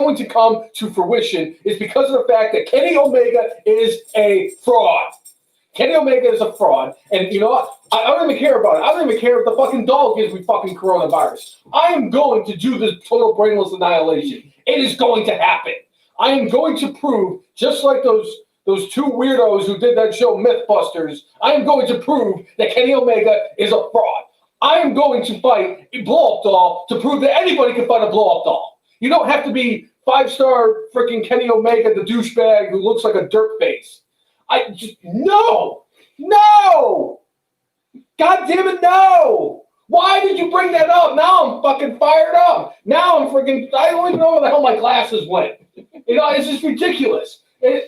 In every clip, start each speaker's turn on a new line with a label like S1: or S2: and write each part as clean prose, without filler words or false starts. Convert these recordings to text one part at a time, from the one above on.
S1: going to come to fruition is because of the fact that Kenny Omega is a fraud. Kenny Omega is a fraud, and you know what? I don't even care about it. I don't even care if the fucking dog gives me fucking coronavirus. I am going to do the total brainless annihilation. It is going to happen. I am going to prove, just like those two weirdos who did that show, Mythbusters, I am going to prove that Kenny Omega is a fraud. I am going to fight a blow-up doll to prove that anybody can fight a blow-up doll. You don't have to be 5-star freaking Kenny Omega, the douchebag who looks like a dirt face. No! God damn it, no! Why did you bring that up? Now I'm fucking fired up. Now I'm freaking, I don't even know where the hell my glasses went. You know, it's just ridiculous. This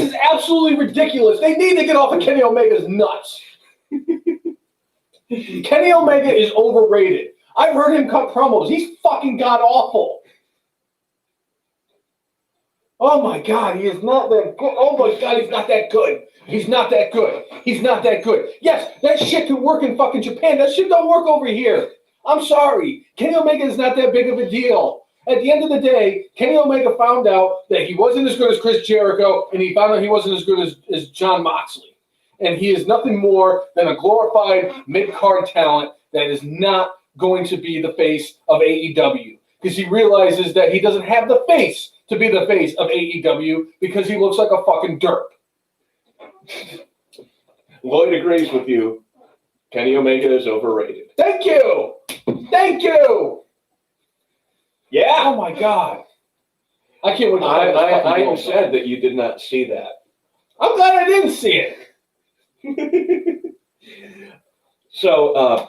S1: is absolutely ridiculous. They need to get off of Kenny Omega's nuts. Kenny Omega is overrated. I've heard him cut promos. He's fucking god-awful. Oh my God, he is not that good. Oh my God, he's not that good. He's not that good. He's not that good. Yes, that shit can work in fucking Japan. That shit don't work over here. I'm sorry. Kenny Omega is not that big of a deal. At the end of the day, Kenny Omega found out that he wasn't as good as Chris Jericho, and he found out he wasn't as good as Jon Moxley. And he is nothing more than a glorified mid-card talent that is not going to be the face of AEW. Because he realizes that he doesn't have the face to be the face of AEW because he looks like a fucking derp.
S2: Lloyd agrees with you. Kenny Omega is overrated.
S1: Thank you.
S2: Yeah.
S1: Oh my God. I can't wait.
S2: I am sad that you did not see that.
S1: I'm glad I didn't see it.
S2: So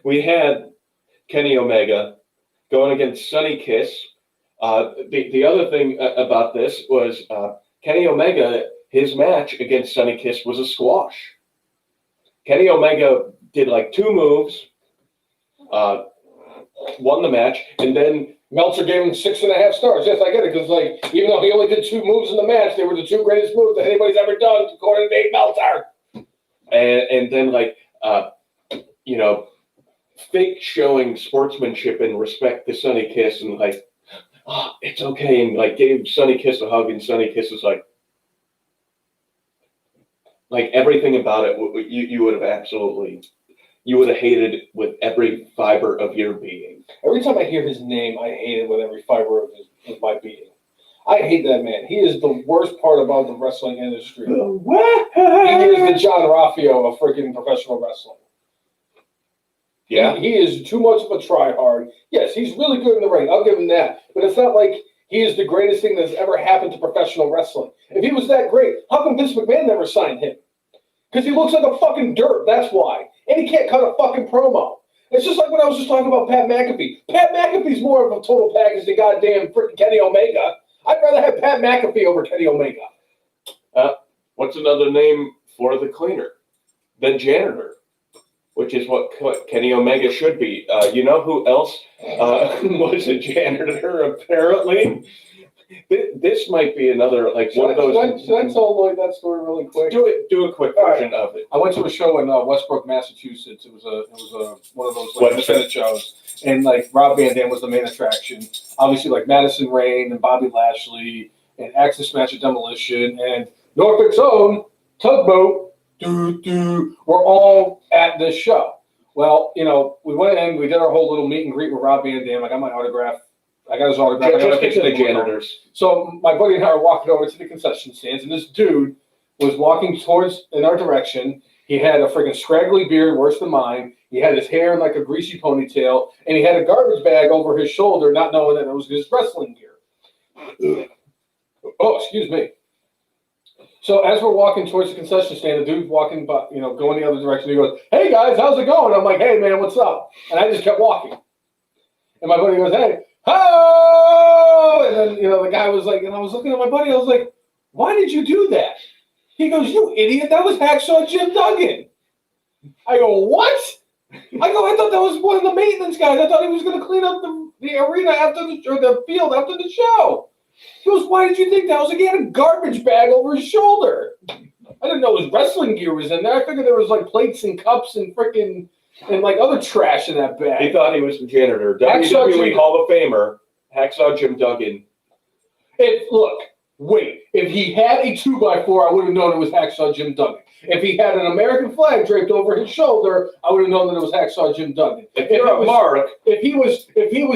S2: we had Kenny Omega going against Sonny Kiss. The other thing about this was Kenny Omega, his match against Sonny Kiss was a squash. Kenny Omega did like 2 moves, won the match, and then
S1: Meltzer gave him 6.5 stars. Yes, I get it, because even though he only did 2 moves in the match, they were the 2 greatest moves that anybody's ever done, according to Dave Meltzer.
S2: And then fake showing sportsmanship and respect to Sonny Kiss and it's okay, and gave Sonny Kiss a hug, and Sonny Kiss was like everything about it you would have hated with every fiber of your being.
S1: Every time I hear his name, I hate it with every fiber of my being. I hate that man. He is the worst part about the wrestling industry. He is the John Raffio of freaking professional wrestling.
S2: Yeah.
S1: He is too much of a tryhard. Yes, he's really good in the ring. I'll give him that. But it's not like he is the greatest thing that's ever happened to professional wrestling. If he was that great, how come Vince McMahon never signed him? Because he looks like a fucking dirt, that's why. And he can't cut a fucking promo. It's just like when I was just talking about Pat McAfee. Pat McAfee's more of a total package than goddamn freaking Kenny Omega. I'd rather have Pat McAfee over Kenny Omega.
S2: What's another name for the cleaner? The janitor, which is what Kenny Omega should be. You know who else was a janitor, apparently? This might be another, one of those...
S1: Should I tell Lloyd that story really quick?
S2: Do a quick version of it.
S1: I went to a show in Westbrook, Massachusetts. It was one of those independent shows. And Rob Van Dam was the main attraction. Obviously Madison Rayne and Bobby Lashley and Axis Smash and Demolition and Norfolk's own Tugboat were all at this show. Well, we went in, we did our whole little meet and greet with Rob Van Dam. I got my autograph. I got his autograph.
S2: Just get to the janitors.
S1: So my buddy and I were walking over to the concession stands, and this dude was walking in our direction. He had a freaking scraggly beard, worse than mine. He had his hair in a greasy ponytail, and he had a garbage bag over his shoulder, not knowing that it was his wrestling gear. Oh, excuse me. So as we're walking towards the concession stand, the dude's walking, going the other direction. He goes, "Hey guys, how's it going?" I'm like, "Hey man, what's up?" And I just kept walking. And my buddy goes, "Hey, oh!" And then the guy was and I was looking at my buddy. I was like, "Why did you do that?" He goes, "You idiot! That was Hacksaw Jim Duggan." I go, "What?" I thought that was one of the maintenance guys. I thought he was going to clean up the arena or the field after the show. He goes, "Why did you think that?" I was like, he had a garbage bag over his shoulder. I didn't know his wrestling gear was in there. I figured there was plates and cups and freaking and like other trash in that
S2: He
S1: bag.
S2: thought he was the janitor.
S1: Hacksaw
S2: WWE
S1: Jim-
S2: Hall of Famer, Hacksaw Jim Duggan.
S1: If he had a 2x4, I would have known it was Hacksaw Jim Duggan. If he had an American flag draped over his shoulder, I would have known that it was Hacksaw Jim Duggan.
S2: If you're a mark,
S1: If he was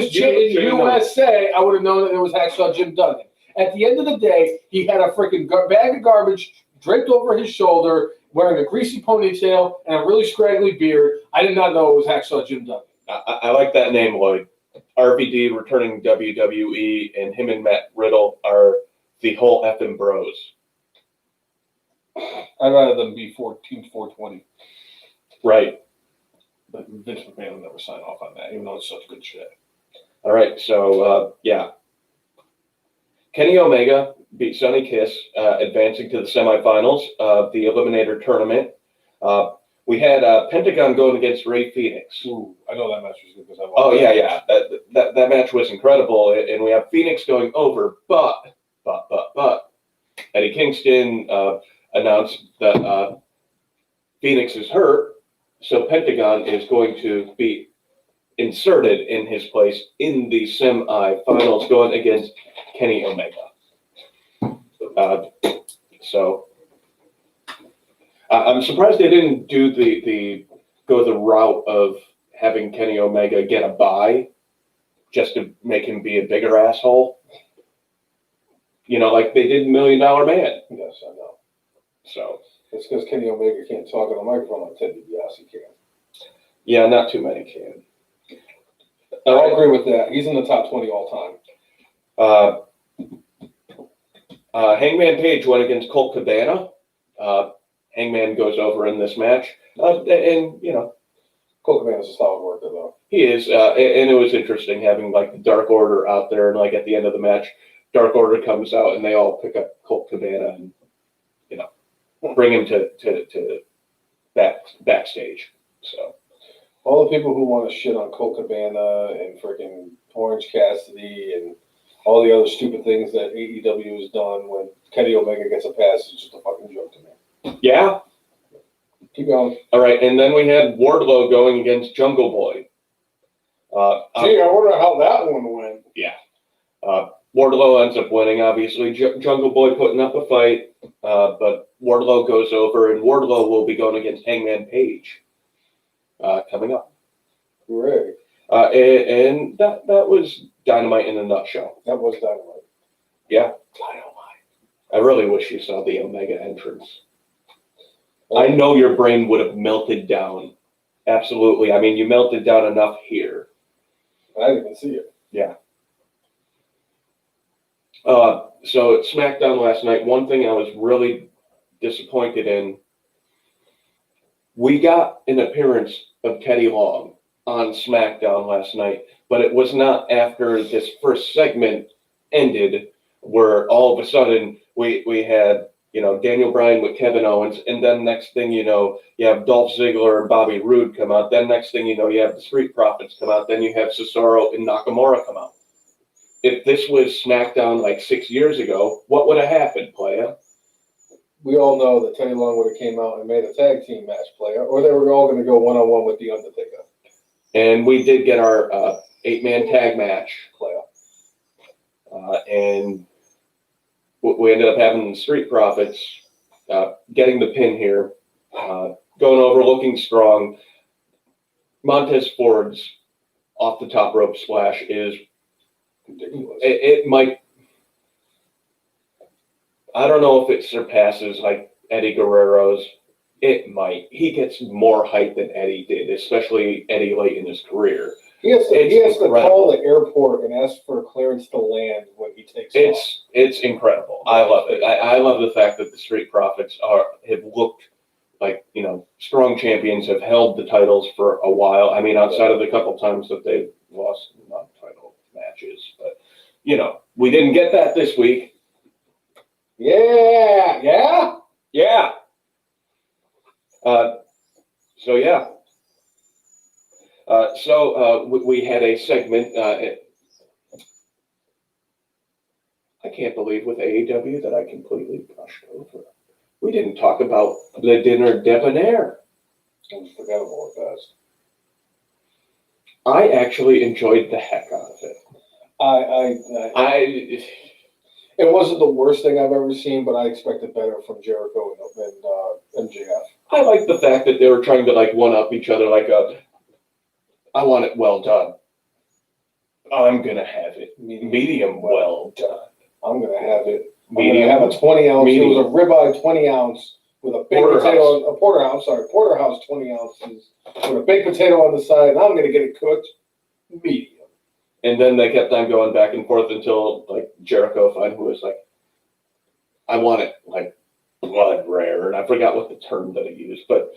S1: chanting
S2: should've known.
S1: USA, I would have known that it was Hacksaw Jim Duggan. At the end of the day, he had a freaking bag of garbage draped over his shoulder, wearing a greasy ponytail and a really scraggly beard. I did not know it was Hacksaw Jim Duggan.
S2: I like that name, Lloyd. RVD returning WWE, and him and Matt Riddle are the whole effing bros.
S1: I'd rather them be Team 420.
S2: Right.
S1: But Vince McMahon will never sign off on that, even though it's such good shit.
S2: All right. So, yeah. Kenny Omega beat Sonny Kiss, advancing to the semifinals of the Eliminator tournament. We had Pentagon going against Ray Phoenix.
S1: Ooh, I know that match was good because I
S2: Oh, yeah. That match was incredible. And we have Phoenix going over, but Eddie Kingston announced that Phoenix is hurt, so Pentagon is going to be inserted in his place in the semi-finals going against Kenny Omega. So I'm surprised they didn't do go the route of having Kenny Omega get a bye just to make him be a bigger asshole. You know, like they did $1 Million Man.
S1: Yes, I know.
S2: So
S1: It's because Kenny Omega can't talk on a microphone like Ted DiBiase can.
S2: yeah, not too many can.
S1: I agree with that. He's in the top 20 all time.
S2: Hangman Page went against Colt Cabana. Hangman goes over in this match. And, you know,
S1: Colt Cabana's a solid worker, though.
S2: he is. And it was interesting having, like, the Dark Order out there. And, like, at the end of the match, Dark Order comes out and they all pick up Colt Cabana and, you know, bring him to backstage. So
S1: All the people who want to shit on Colt Cabana and freaking Orange Cassidy and all the other stupid things that AEW has done when Kenny Omega gets a pass is just a fucking joke to me.
S2: yeah.
S1: Keep going.
S2: All right. And then we had Wardlow going against Jungle Boy.
S1: Gee, I wonder how that one went.
S2: Wardlow ends up winning, obviously. Jungle Boy putting up a fight, but Wardlow goes over, and Wardlow will be going against Hangman Page coming up.
S1: Hooray.
S2: And that was Dynamite in a nutshell.
S1: That was Dynamite.
S2: Yeah. Dynamite. I really wish you saw the Omega entrance. I know your brain would have melted down. Absolutely. I mean, you melted down enough here.
S1: I didn't even see it.
S2: Yeah. So SmackDown last night, one thing I was really disappointed in, we got an appearance of Teddy Long on SmackDown last night, but it was not after this first segment ended where all of a sudden we had, you know, Daniel Bryan with Kevin Owens, and then next thing you know, you have Dolph Ziggler and Bobby Roode come out. Then next thing you know, you have the Street Profits come out. Then you have Cesaro and Nakamura come out. If this was SmackDown like 6 years ago, what would have happened, playa?
S1: We all know that Teddy Long would have came out and made a tag team match, player, or they were all going to go one-on-one with The Undertaker.
S2: And we did get our 8-man tag match,
S1: Player.
S2: and we ended up having the Street Profits getting the pin here, going over, looking strong. Montez Ford's off the top rope splash is
S1: Ridiculous.
S2: it might. I don't know if it surpasses like Eddie Guerrero's. It might. He gets more hype than Eddie did, especially Eddie late in his career.
S1: He has to
S2: incredible.
S1: call the airport and ask for clearance to land when he takes off.
S2: It's incredible. I love it. I love the fact that the Street Profits have looked like, you know, strong champions, have held the titles for a while. I mean, outside of the couple times that they've lost non-title matches, but you know, we didn't get that this week.
S1: Yeah.
S2: So yeah. We had a segment. I can't believe with AEW that I completely brushed over. We didn't talk about the dinner debonair.
S1: It was forgettable at best.
S2: I actually enjoyed the heck out of it.
S1: It wasn't the worst thing I've ever seen, but I expected better from Jericho and MJF.
S2: I like the fact that they were trying to like one up each other. Like, I want it well done. I'm gonna have it medium well done.
S1: I'm gonna have it.
S2: Medium.
S1: I'm gonna have a 20 ounce.
S2: Medium.
S1: It was a ribeye 20 ounce with a baked potato. A porterhouse. Sorry, porterhouse 20 ounces with a baked potato on the side. And I'm gonna get it cooked medium.
S2: And then they kept on going back and forth until like Jericho finally was like, I want it like blood rare, and I forgot what the term that he used, but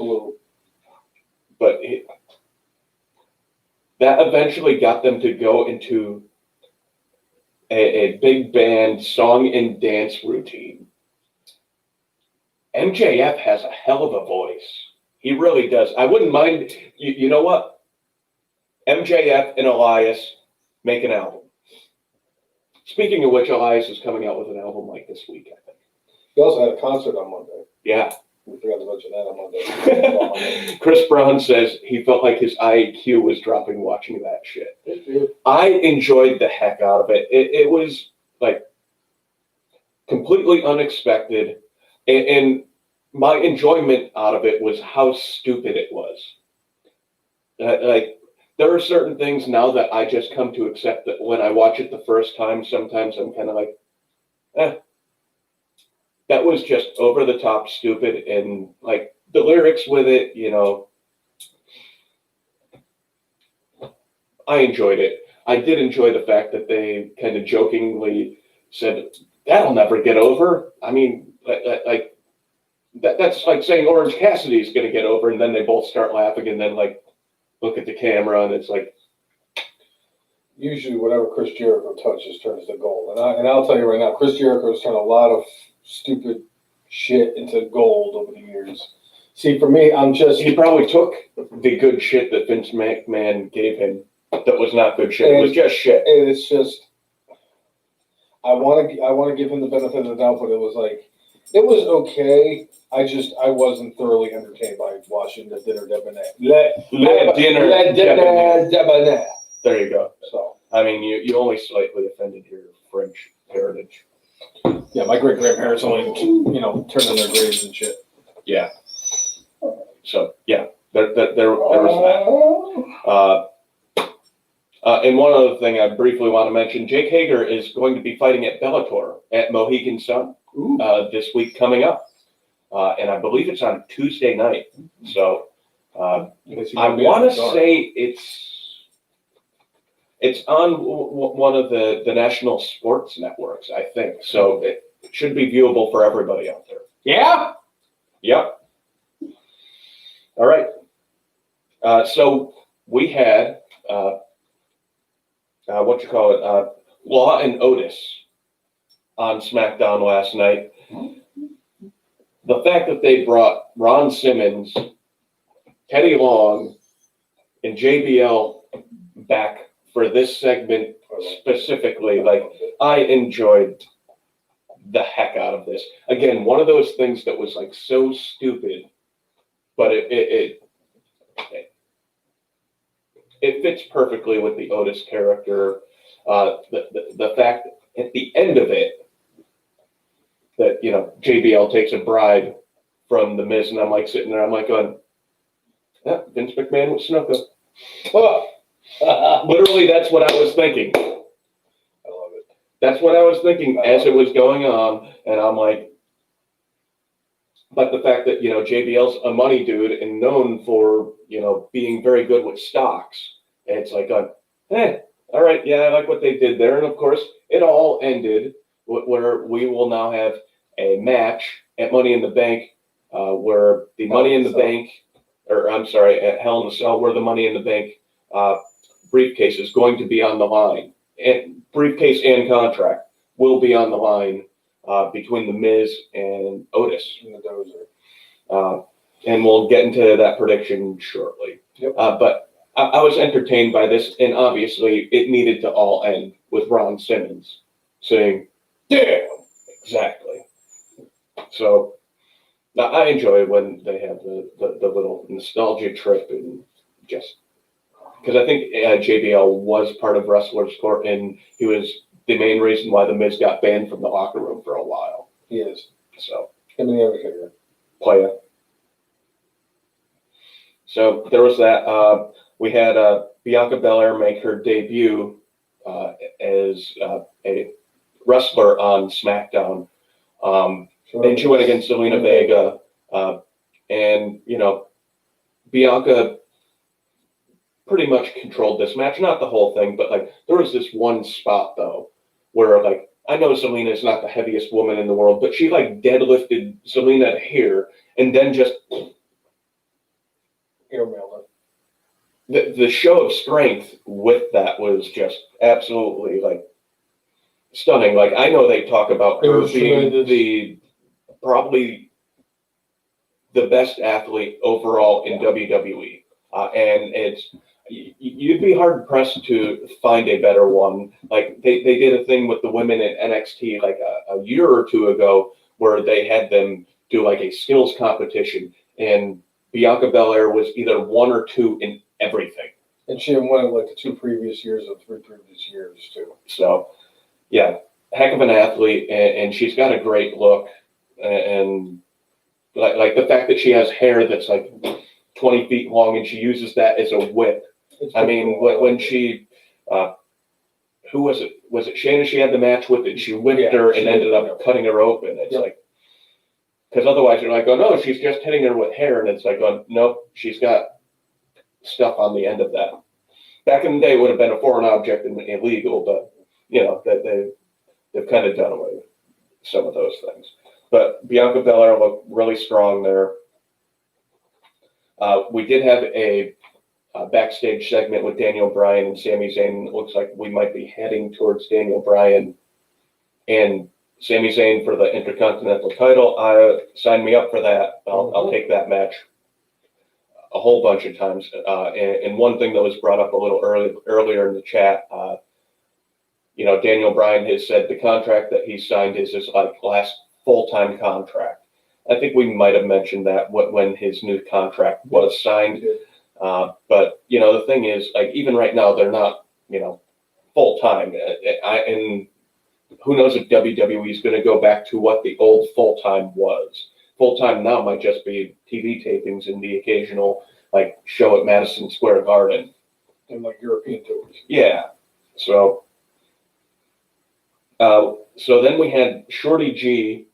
S2: that eventually got them to go into a big band song and dance routine. MJF has a hell of a voice. He really does. I wouldn't mind. You know what? MJF and Elias make an album. Speaking of which, Elias is coming out with an album like this week, I think.
S1: He also had a concert on Monday.
S2: Yeah.
S1: We forgot to mention that on Monday.
S2: Chris Brown says he felt like his IQ was dropping watching that shit. I enjoyed the heck out of it. It was like completely unexpected. And my enjoyment out of it was how stupid it was. Like, there are certain things now that I just come to accept that when I watch it the first time, sometimes I'm kind of like, that was just over the top stupid. And like the lyrics with it, you know, I enjoyed it. I did enjoy the fact that they kind of jokingly said, that'll never get over. I mean, like that's like saying Orange Cassidy is going to get over, and then they both start laughing and then like look at the camera and it's like,
S1: usually whatever Chris Jericho touches turns to gold. And I'll tell you right now, Chris Jericho has turned a lot of stupid shit into gold over the years. See, for me, he
S2: probably took the good shit that Vince McMahon gave him that was not good shit. It was just shit.
S1: And it's just, I want to give him the benefit of the doubt, but it was okay. I wasn't thoroughly entertained by watching the dinner debonair. Le dinner debonair.
S2: There you go.
S1: So,
S2: I mean, you only slightly offended your French heritage.
S1: Yeah, my great grandparents only, turned in their graves and shit.
S2: Yeah. So yeah, there was that. And one other thing I briefly want to mention: Jake Hager is going to be fighting at Bellator at Mohegan Sun this week coming up, and I believe it's on Tuesday night. So I want to say it's on one of the national sports networks, I think. So it should be viewable for everybody out there.
S1: Yeah?
S2: Yep. All right. So we had, Law and Otis on SmackDown last night. The fact that they brought Ron Simmons, Teddy Long, and JBL back for this segment specifically, like, I enjoyed the heck out of this. Again, one of those things that was like so stupid, but it fits perfectly with the Otis character. The fact that at the end of it that, JBL takes a bribe from the Miz, and I'm like sitting there, I'm like going, yeah, Vince McMahon with Snuka. Literally, that's what I was thinking.
S1: I love it.
S2: That's what I was thinking as it was going on, and I'm like, but the fact that, JBL's a money dude and known for, being very good with stocks, and it's like, all right, yeah, I like what they did there. And of course, it all ended where we will now have a match at Money in the Bank, where the Money in the Bank, at Hell in a Cell, where the Money in the Bank briefcase is going to be on the line. And briefcase and contract will be on the line between The Miz and Otis. And we'll get into that prediction shortly.
S1: Yep.
S2: But I was entertained by this, and obviously it needed to all end with Ron Simmons saying, damn, exactly. So I enjoy when they have the little nostalgia trip and just because I think JBL was part of Wrestlers Court, and he was the main reason why the Miz got banned from the locker room for a while.
S1: He is.
S2: So
S1: Him and the other figure.
S2: Playa. So there was that. We had Bianca Belair make her debut as a wrestler on SmackDown. And she went against Zelina Vega. And, you know, Bianca pretty much controlled this match. Not the whole thing, but, like, there was this one spot, though, where, like, I know Zelina is not the heaviest woman in the world, but she, like, deadlifted Zelina here and then just
S1: airmailed
S2: the show of strength with that was just absolutely, like, stunning. Like, I know they talk about her being probably the best athlete overall in WWE. And you'd be hard pressed to find a better one. Like, they did a thing with the women in NXT like a year or two ago where they had them do like a skills competition, and Bianca Belair was either 1 or 2 in everything.
S1: And she had won like the 2 previous years or 3 previous years too.
S2: So, yeah, heck of an athlete, and she's got a great look, and like the fact that she has hair that's like 20 feet long and she uses that as a whip. I mean, when she, who was it? Was it Shayna she had the match with, and she whipped her and ended up cutting her open? It's like, because otherwise you're like, oh no, she's just hitting her with hair, and it's like, oh nope, she's got stuff on the end of that. Back in the day, it would have been a foreign object and illegal, but you know that they've kind of done away with some of those things. But Bianca Belair looked really strong there. We did have a backstage segment with Daniel Bryan and Sami Zayn. It looks like we might be heading towards Daniel Bryan and Sami Zayn for the Intercontinental title. Sign me up for that. I'll take that match a whole bunch of times. And one thing that was brought up a little earlier in the chat, you know, Daniel Bryan has said the contract that he signed is his like last full-time contract. I think we might have mentioned that when his new contract was signed. But, you know, the thing is, like, even right now, they're not, you know, full-time. And who knows if WWE is going to go back to what the old full-time was. Full-time now might just be TV tapings and the occasional, like, show at Madison Square Garden.
S1: And, like, European tours.
S2: Yeah. So then we had Shorty G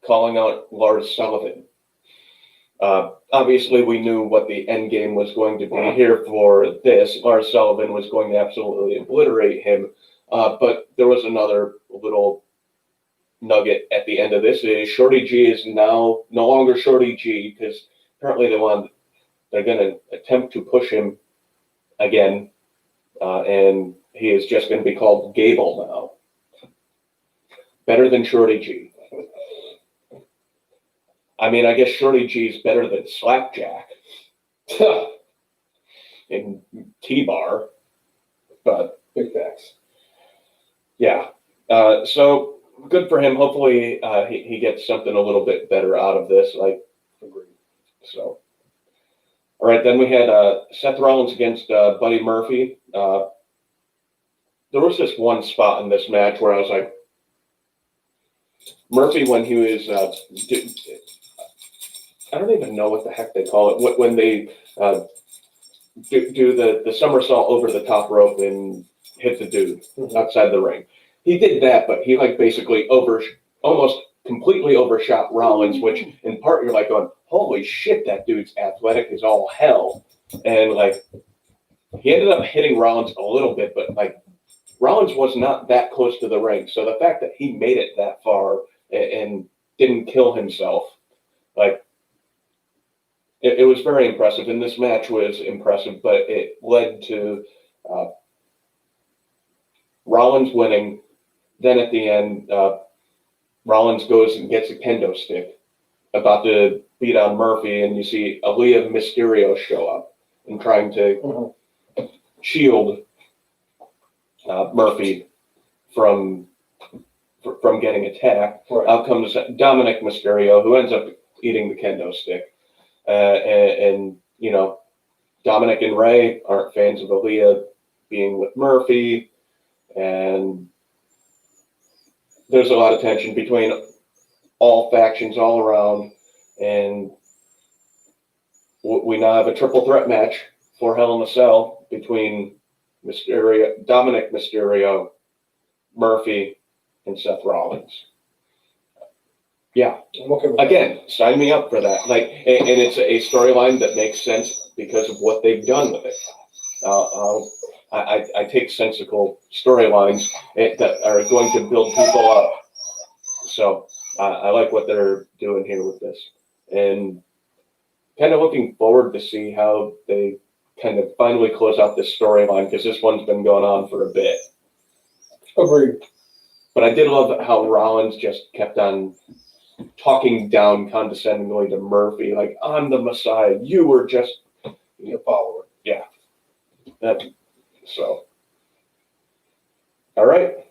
S2: calling out Lars Sullivan. Obviously, we knew what the end game was going to be here for this. Lars Sullivan was going to absolutely obliterate him. But there was another little nugget at the end of this. Is Shorty G is now no longer Shorty G, because apparently they're going to attempt to push him again. And he is just going to be called Gable now. Better than Shorty G. I mean, I guess Shorty G is better than Slapjack in T-Bar, but
S1: big facts.
S2: Yeah. So good for him. Hopefully he gets something a little bit better out of this. Like,
S1: agreed.
S2: So, all right. Then we had Seth Rollins against Buddy Murphy. There was this one spot in this match where I was like, Murphy, when he was, I don't even know what the heck they call it, when they do the somersault over the top rope and hit the dude outside the ring. He did that, but he like basically almost completely overshot Rollins, which in part you're like going, holy shit, that dude's athletic as all hell. And like, he ended up hitting Rollins a little bit, but like, Rollins was not that close to the ring. So the fact that he made it that far and didn't kill himself, like, it was very impressive. And this match was impressive, but it led to Rollins winning. Then at the end, Rollins goes and gets a kendo stick, about to beat on Murphy, and you see Aaliyah Mysterio show up and trying to shield Murphy from getting attacked.
S1: Right.
S2: Out comes Dominic Mysterio, who ends up eating the kendo stick. And you know, Dominic and Ray aren't fans of Aaliyah being with Murphy, and there's a lot of tension between all factions all around, and we now have a triple threat match for Hell in a Cell between Dominic Mysterio, Murphy, and Seth Rollins. Yeah.
S3: I'm okay with
S2: Again, sign me up for that. Like, and it's a storyline that makes sense because of what they've done with it. I take sensical storylines that are going to build people up. So I like what they're doing here with this, and kind of looking forward to see how they kind of finally close out this storyline, because this one's been going on for a bit.
S3: Agreed.
S2: But I did love how Rollins just kept on talking down condescendingly to Murphy, like, I'm the Messiah. You were just
S3: A follower.
S2: Yeah. So, all right.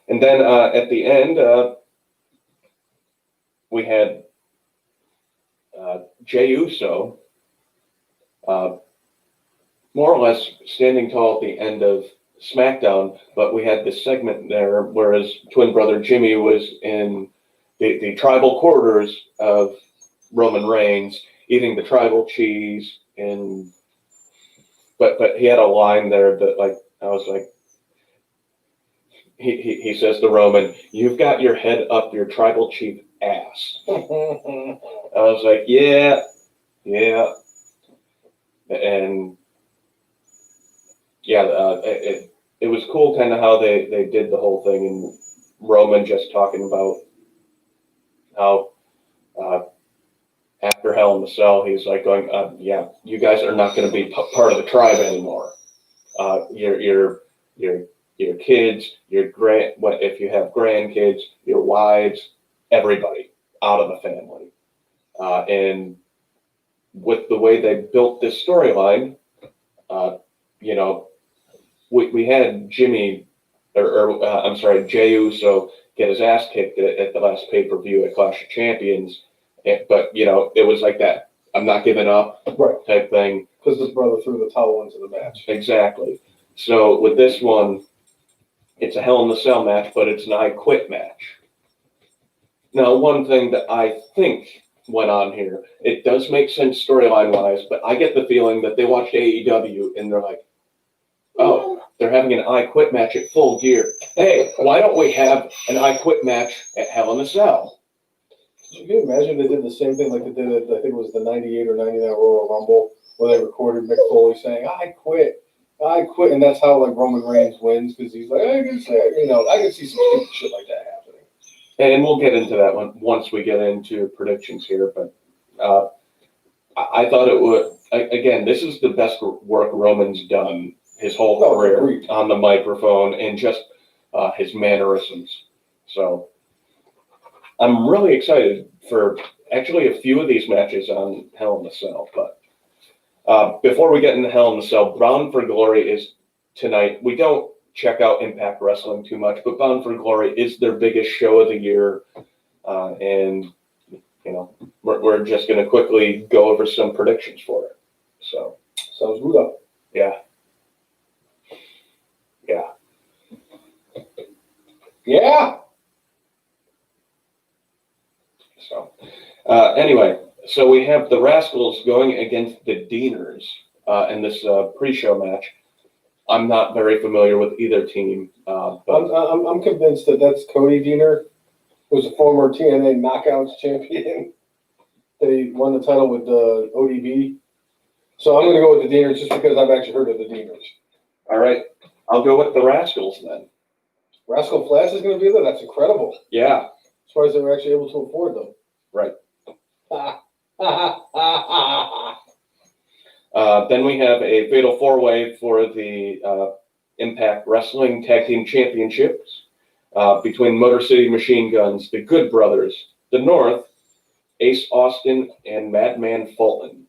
S2: And then at the end, we had Jey Uso more or less standing tall at the end of SmackDown, but we had this segment there, whereas twin brother Jimmy was in the tribal quarters of Roman Reigns, eating the tribal cheese, and but he had a line there that, like, I was like, he says to Roman, "You've got your head up your tribal chief ass." I was like, yeah, and yeah, it was cool, kind of how they did the whole thing, and Roman just talking about how after Hell in the Cell, he's like going, yeah, you guys are not going to be part of the tribe anymore. Your kids, if you have grandkids, your wives, everybody out of the family. And with the way they built this storyline, we had Jey Uso get his ass kicked at the last pay-per-view at Clash of Champions. But, it was like that I'm not giving up type thing.
S3: Because his brother threw the towel into the match.
S2: Exactly. So with this one, it's a Hell in the Cell match, but it's an I Quit match. Now, one thing that I think went on here, it does make sense storyline-wise, but I get the feeling that they watched AEW and they're like, oh, they're having an I Quit match at Full Gear. Hey, why don't we have an I Quit match at Hell in a Cell?
S3: Can you imagine they did the same thing like they did at, I think it was the 98 or 99 Royal Rumble, where they recorded Mick Foley saying, I quit, and that's how, like, Roman Reigns wins, because he's like, I can see some stupid shit like that happening.
S2: And we'll get into that one once we get into predictions here, but I thought it would, again, this is the best work Roman's done his whole career on the microphone and just his mannerisms. So I'm really excited for actually a few of these matches on Hell in a Cell. But before we get into Hell in a Cell, Bound for Glory is tonight. We don't check out Impact Wrestling too much, but Bound for Glory is their biggest show of the year. And, we're just going to quickly go over some predictions for it. So,
S3: sounds good.
S2: Yeah. So, anyway, so we have the Rascals going against the Deaners in this pre-show match. I'm not very familiar with either team. But
S3: I'm convinced that that's Cody Deaner, who's a former TNA Knockouts champion. They won the title with the ODB. So I'm going to go with the Deaners just because I've actually heard of the Deaners.
S2: All right. I'll go with the Rascals then.
S3: Rascal Flash is going to be there? That's incredible.
S2: Yeah.
S3: As far as they were actually able to afford them.
S2: Right. Then we have a fatal four-way for the Impact Wrestling Tag Team Championships between Motor City Machine Guns, the Good Brothers, the North, Ace Austin, and Madman Fulton.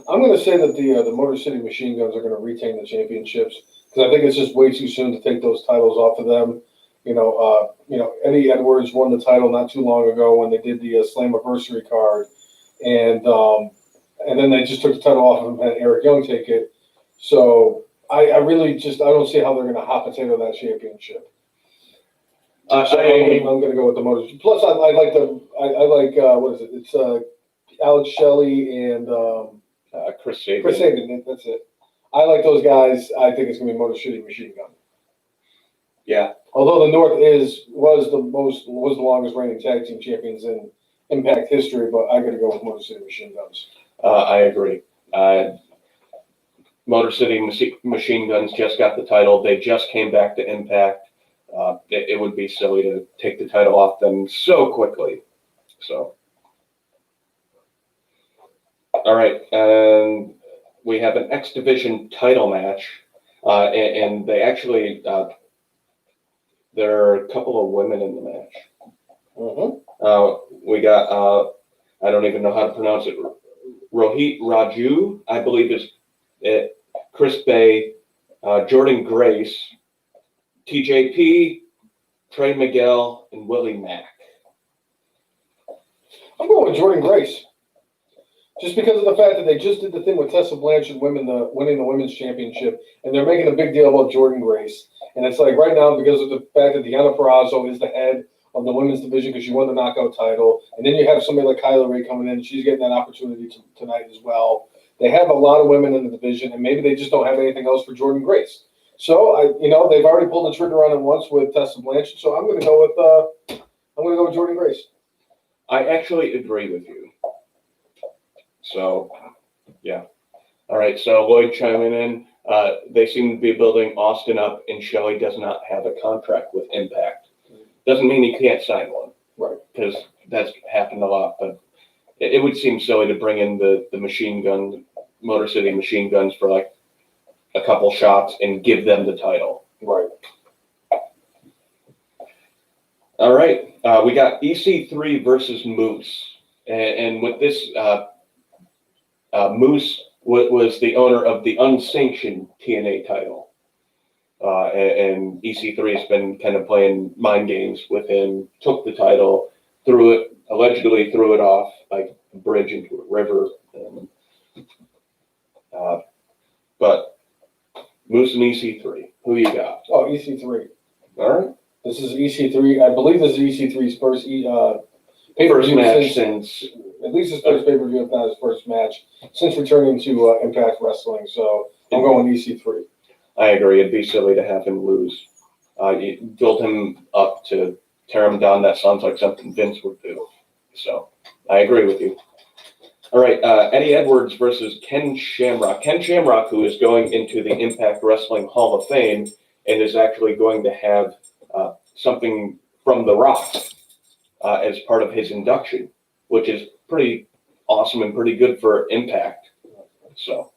S3: I'm going to say that the Motor City Machine Guns are going to retain the championships because I think it's just way too soon to take those titles off of them. Eddie Edwards won the title not too long ago when they did the Slammiversary card, and and then they just took the title off of him and had Eric Young take it. So I really just I don't see how they're going to hot potato that championship. So I'm going to go with the Motor. Plus, I like what is it? It's Alex Shelley and
S2: Chris Sabin.
S3: Chris Sabin. That's it. I like those guys. I think it's going to be Motor City Machine Gun.
S2: Yeah.
S3: Although the North was the longest reigning tag team champions in Impact history, but I got to go with Motor City Machine Guns.
S2: I agree. Motor City Machine Guns just got the title. They just came back to Impact. It would be silly to take the title off them so quickly. So, all right, and we have an X Division title match, and they actually there are a couple of women in the match.
S3: Mm-hmm.
S2: We got I don't even know how to pronounce it. Rohit Raju, I believe is it. Chris Bay, Jordan Grace, TJP, Trey Miguel, and Willie Mack.
S3: I'm going with Jordan Grace. Just because of the fact that they just did the thing with Tessa Blanchard winning the women's championship, and they're making a big deal about Jordan Grace. And it's like right now, because of the fact that Deonna Purrazzo is the head of the women's division because she won the knockout title, and then you have somebody like Kyla Ray coming in, she's getting that opportunity tonight as well. They have a lot of women in the division, and maybe they just don't have anything else for Jordan Grace. So they've already pulled the trigger on it once with Tessa Blanchard. So I'm going to go with Jordan Grace.
S2: I actually agree with you. So, yeah. All right. So Lloyd chiming in. They seem to be building Austin up, and Shelley does not have a contract with Impact. Doesn't mean he can't sign one,
S3: right?
S2: Because that's happened a lot. But it would seem silly to bring in the machine gun, Motor City Machine Guns for like a couple shots and give them the title.
S3: Right.
S2: All right. We got EC3 versus Moose. And with this, Moose was the owner of the unsanctioned TNA title. And EC3 has been kind of playing mind games with him, took the title, allegedly threw it off like a bridge into a river. But Moose and EC3, who you got?
S3: Oh, EC3.
S2: All right.
S3: This is EC3. I believe this is EC3's first
S2: first match since
S3: at least his first pay-per-view, if not his first match, since returning to Impact Wrestling. So I'm going EC3.
S2: I agree. It'd be silly to have him lose. You build him up to tear him down. That sounds like something Vince would do. So I agree with you. All right, Eddie Edwards versus Ken Shamrock. Ken Shamrock, who is going into the Impact Wrestling Hall of Fame and is actually going to have something from The Rock as part of his induction, which is pretty awesome and pretty good for Impact. So,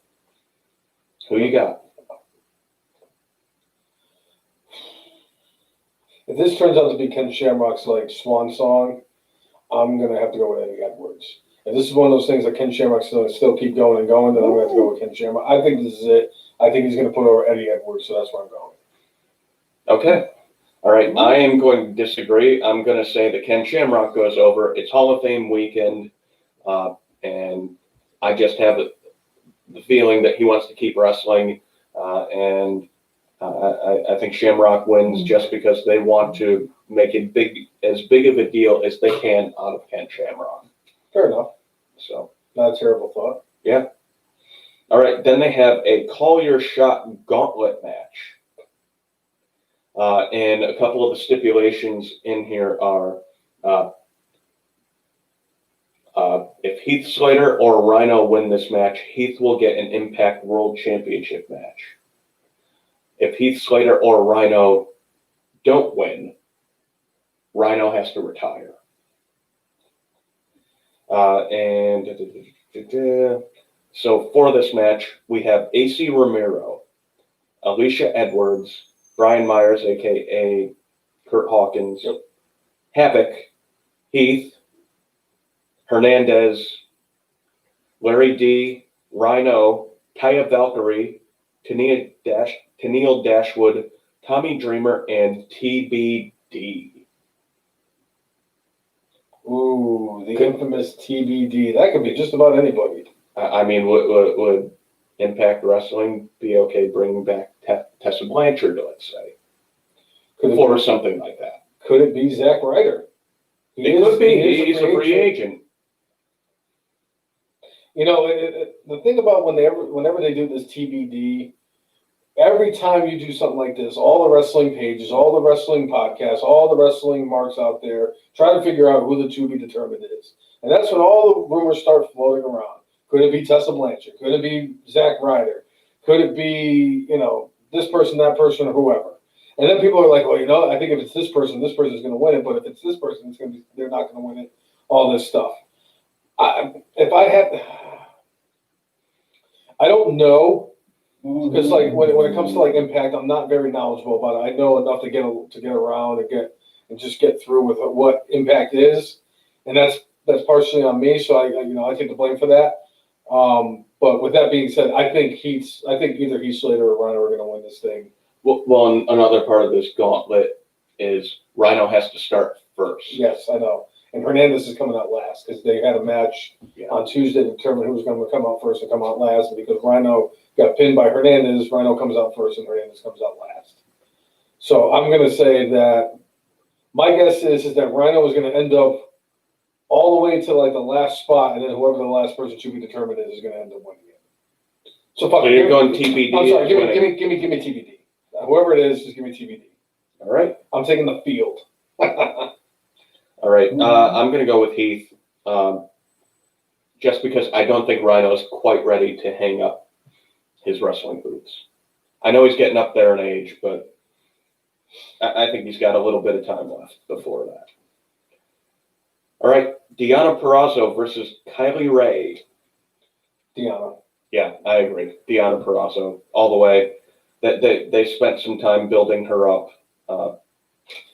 S2: who you got?
S3: If this turns out to be Ken Shamrock's like swan song, I'm gonna have to go with Eddie Edwards. If this is one of those things that Ken Shamrock's gonna still keep going and going, then I'm gonna have to go with Ken Shamrock. I think this is it. I think he's gonna put over Eddie Edwards, so that's where I'm going.
S2: Okay. All right. I am going to disagree. I'm going to say that Ken Shamrock goes over. It's Hall of Fame weekend, and I just have the feeling that he wants to keep wrestling, and I think Shamrock wins just because they want to make it as big of a deal as they can out of Ken Shamrock.
S3: Fair enough.
S2: So
S3: not a terrible thought.
S2: Yeah. All right. Then they have a Call Your Shot gauntlet match. And a couple of the stipulations in here are if Heath Slater or Rhino win this match, Heath will get an Impact World Championship match. If Heath Slater or Rhino don't win, Rhino has to retire. So for this match, we have AC Romero, Alicia Edwards, Brian Myers, a.k.a. Kurt Hawkins, Havoc, Heath, Hernandez, Larry D, Rhino, Taya Valkyrie, Tennille Dashwood, Tommy Dreamer, and TBD.
S3: Ooh, the infamous TBD. That could be just about anybody.
S2: I mean, would Impact Wrestling be okay bringing back Tessa Blanchard, let's say, for something like that?
S3: Could it be Zack Ryder?
S2: It could be. He's a free agent.
S3: You know, the thing about whenever they do this TBD, every time you do something like this, all the wrestling pages, all the wrestling podcasts, all the wrestling marks out there try to figure out who the to be determined is. And that's when all the rumors start floating around. Could it be Tessa Blanchard? Could it be Zack Ryder? Could it be, this person, that person, or whoever? And then people are like, well, I think if it's this person is going to win it. But if it's this person, they're not going to win it. All this stuff. I don't know. Because when it comes to Impact, I'm not very knowledgeable about it. I know enough to get around and just get through with what Impact is, and that's partially on me. So I take the blame for that. But with that being said, I think either Heath Slater or Rhino are going to win this thing.
S2: Well, another part of this gauntlet is Rhino has to start first.
S3: Yes, I know. And Hernandez is coming out last because they had a match on Tuesday to determine who was going to come out first and come out last. And because Rhino got pinned by Hernandez, Rhino comes out first and Hernandez comes out last. So I'm going to say that my guess is that Rhino is going to end up all the way to the last spot, and then whoever the last person to be determined is going to end up winning it. So
S2: you're going TBD.
S3: I'm sorry. Give me TBD. Whoever it is, just give me TBD.
S2: All right.
S3: I'm taking the field.
S2: All right. I'm going to go with Heath, just because I don't think Rhino is quite ready to hang up his wrestling boots. I know he's getting up there in age, but I think he's got a little bit of time left before that. All right. Deonna Purrazzo versus Kylie Ray.
S3: Deonna.
S2: Yeah, I agree. Deonna Purrazzo, all the way. They spent some time building her up.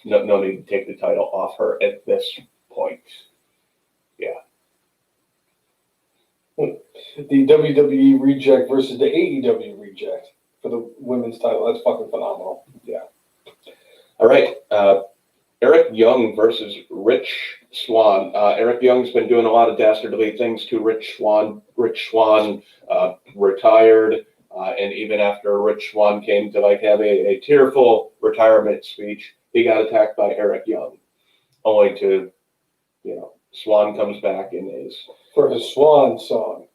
S2: No need to take the title off her at this point. Yeah.
S3: The WWE Reject versus the AEW Reject for the women's title. That's fucking phenomenal. Yeah.
S2: All right. Eric Young versus Rich Swann. Eric Young's been doing a lot of dastardly things to Rich Swann. Rich Swann retired, and even after Rich Swann came to have a tearful retirement speech, he got attacked by Eric Young, only to, Swann comes back and is
S3: for his Swan song.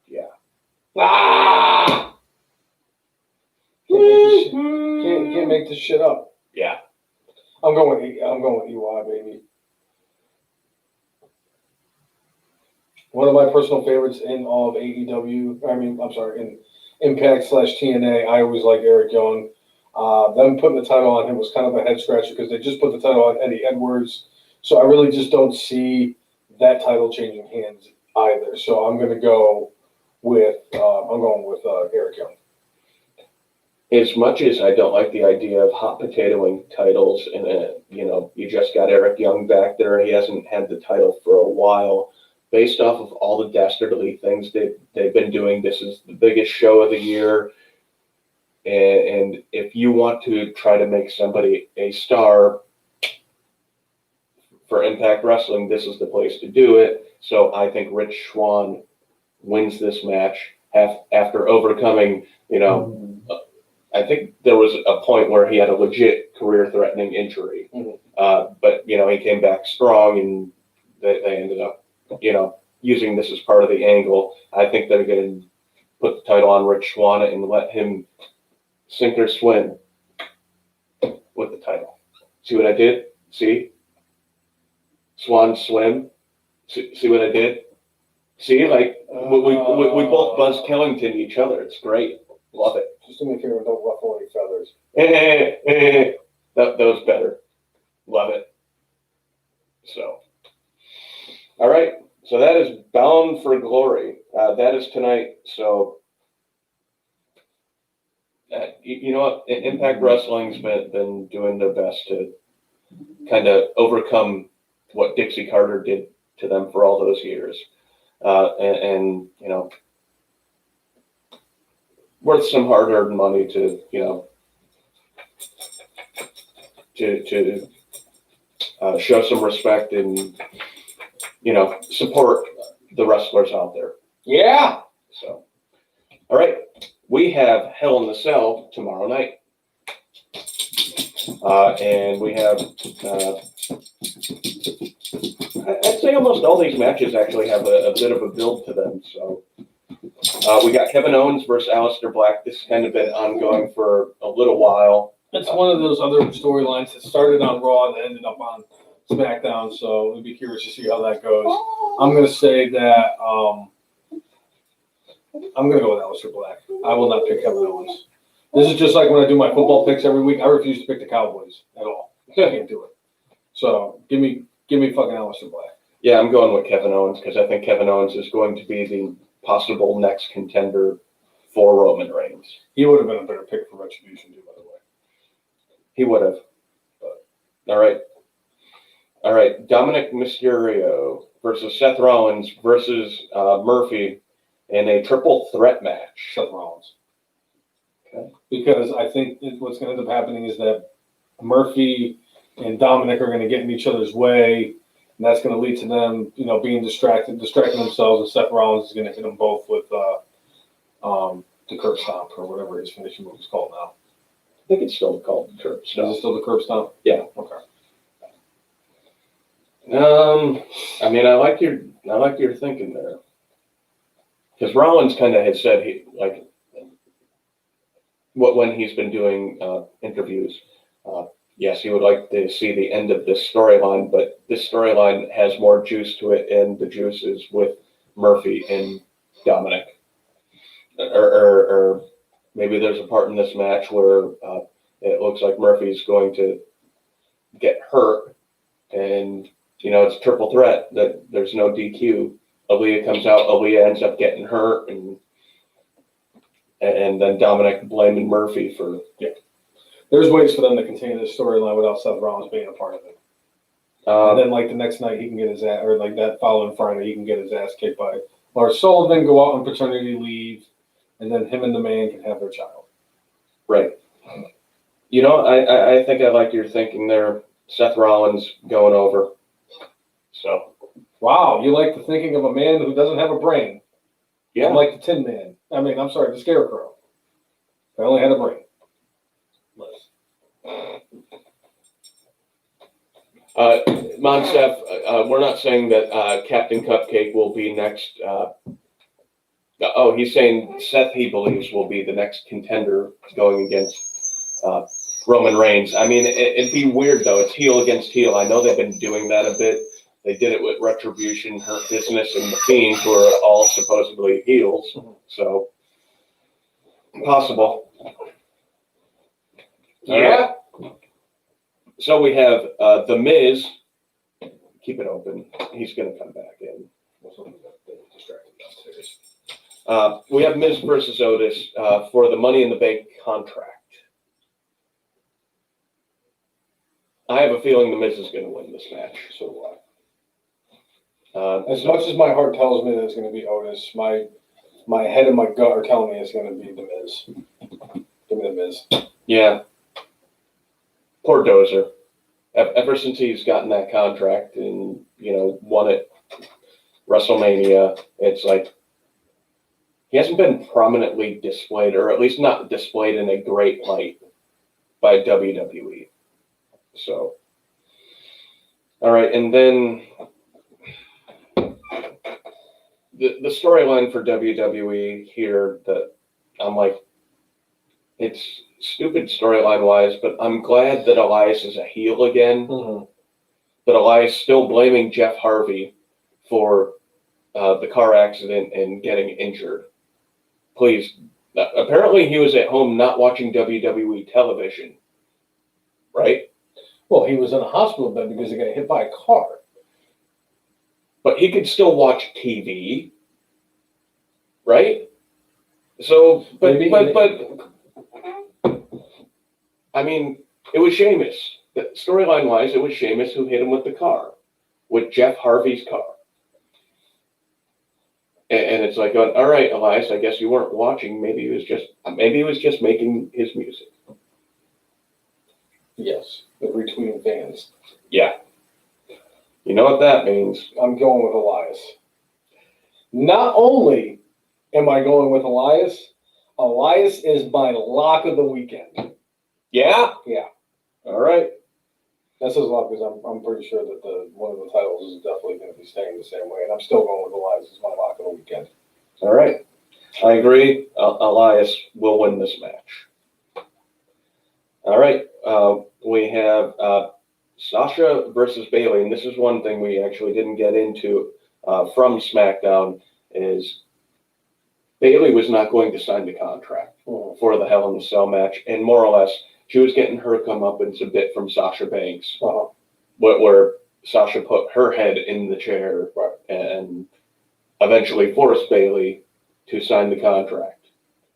S2: Yeah.
S3: Ah! Can't make this shit up.
S2: Yeah.
S3: I'm going with EY, baby. One of my personal favorites in all of AEW. In Impact / TNA. I always like Eric Young. Them putting the title on him was kind of a head scratcher because they just put the title on Eddie Edwards. So I really just don't see that title changing hands either. So I'm going to go with Eric Young.
S2: As much as I don't like the idea of hot potatoing titles, and you just got Eric Young back there, he hasn't had the title for a while. Based off of all the dastardly things they've been doing, this is the biggest show of the year. And if you want to try to make somebody a star for Impact Wrestling, this is the place to do it. So I think Rich Swann wins this match after overcoming, I think there was a point where he had a legit career-threatening injury.
S3: Mm-hmm.
S2: But, he came back strong, and they ended up, using this as part of the angle. I think they're going to put the title on Rich Swann and let him sink or swim with the title. See what I did? See? Swan swim. See what I did? See, we both Buzz Killington each other. It's great. Love it.
S3: Just do me a favor, don't ruffle any feathers.
S2: That was better. Love it. So, all right. So that is Bound for Glory. That is tonight. So, you know what? Impact Wrestling's been doing their best to kind of overcome what Dixie Carter did to them for all those years. And worth some hard-earned money to show some respect and support the wrestlers out there.
S1: Yeah.
S2: So, all right, we have Hell in the Cell tomorrow night. And we have, I'd say almost all these matches actually have a bit of a build to them. So we got Kevin Owens versus Aleister Black. This has kind of been ongoing for a little while.
S1: It's one of those other storylines that started on Raw and ended up on SmackDown. So I'd be curious to see how that goes. I'm going to say that I'm going to go with Aleister Black. I will not pick Kevin Owens. This is just like when I do my football picks every week. I refuse to pick the Cowboys at all. I can't do it. So give me fucking Aleister Black.
S2: Yeah, I'm going with Kevin Owens because I think Kevin Owens is going to be the possible next contender for Roman Reigns.
S1: He would have been a better pick for Retribution, too, by the way.
S2: He would have. All right. Dominic Mysterio versus Seth Rollins versus Murphy in a triple threat match.
S1: Seth Rollins.
S2: Okay.
S1: Because I think what's going to end up happening is that Murphy and Dominic are going to get in each other's way, and that's going to lead to them, being distracting themselves, and Seth Rollins is going to hit them both with the curb stomp or whatever his finishing move is called now.
S2: I think it's still called the curb stomp.
S1: Is it still the curb stomp?
S2: Yeah.
S1: Okay.
S2: I mean, I like your thinking there, because Rollins kind of has said when he's been doing interviews, yes, he would like to see the end of this storyline, but this storyline has more juice to it, and the juice is with Murphy and Dominic. Or maybe there's a part in this match where it looks like Murphy's going to get hurt, and it's a triple threat. That there's no DQ. Aaliyah comes out. Aaliyah ends up getting hurt, and then Dominic blaming Murphy for.
S1: Yeah. There's ways for them to continue this storyline without Seth Rollins being a part of it. And then, the next night, he can get his ass, or that following Friday, he can get his ass kicked by Lars Sullivan, go out on paternity leave, and then him and the man can have their child.
S2: Right. I think I like your thinking there. Seth Rollins going over. So.
S1: Wow, you like the thinking of a man who doesn't have a brain.
S2: Yeah.
S1: Like the Tin Man. The Scarecrow. I only had a brain.
S2: Monsef, we're not saying that Captain Cupcake will be next. He's saying Seth, he believes, will be the next contender going against Roman Reigns. I mean, it'd be weird, though. It's heel against heel. I know they've been doing that a bit. They did it with Retribution, Hurt Business, and The Fiend, who are all supposedly heels. So, possible.
S1: Yeah.
S2: So we have The Miz. Keep it open. He's going to come back in. We have Miz versus Otis for the Money in the Bank contract. I have a feeling The Miz is going to win this match. So do I.
S3: As much as my heart tells me that it's going to be Otis, my head and my gut are telling me it's going to be The Miz. Give me The Miz.
S2: Yeah. Poor Dozer. Ever since he's gotten that contract and, won at WrestleMania, it's like he hasn't been prominently displayed, or at least not displayed in a great light by WWE. So, all right, and then the storyline for WWE here that I'm like, it's stupid storyline wise, but I'm glad that Elias is a heel again.
S1: Mm-hmm.
S2: But Elias still blaming Jeff Harvey for the car accident and getting injured. Please. Apparently he was at home not watching WWE television. Right?
S1: Well, he was in a hospital bed because he got hit by a car.
S2: But he could still watch TV. Right? So, but I mean, it was Sheamus. Storyline-wise, it was Sheamus who hit him with the car, with Jeff Harvey's car. And it's like, all right, Elias, I guess you weren't watching. Maybe he was just making his music.
S3: Yes, the retweeting fans.
S2: Yeah. You know what that means.
S3: I'm going with Elias.
S1: Not only
S3: Am I going with Elias? Elias is my lock of the weekend.
S2: Yeah?
S3: Yeah.
S2: All right.
S3: That says a lot because I'm pretty sure that one of the titles is definitely going to be staying the same way, and I'm still going with Elias as my lock of the weekend.
S2: All right. I agree. Elias will win this match. All right. We have Sasha versus Bayley, and this is one thing we actually didn't get into from SmackDown, is Bayley was not going to sign the contract for the Hell in a Cell match, and more or less, she was getting her comeuppance a bit from Sasha Banks, where Sasha put her head in the chair and eventually forced Bayley to sign the contract.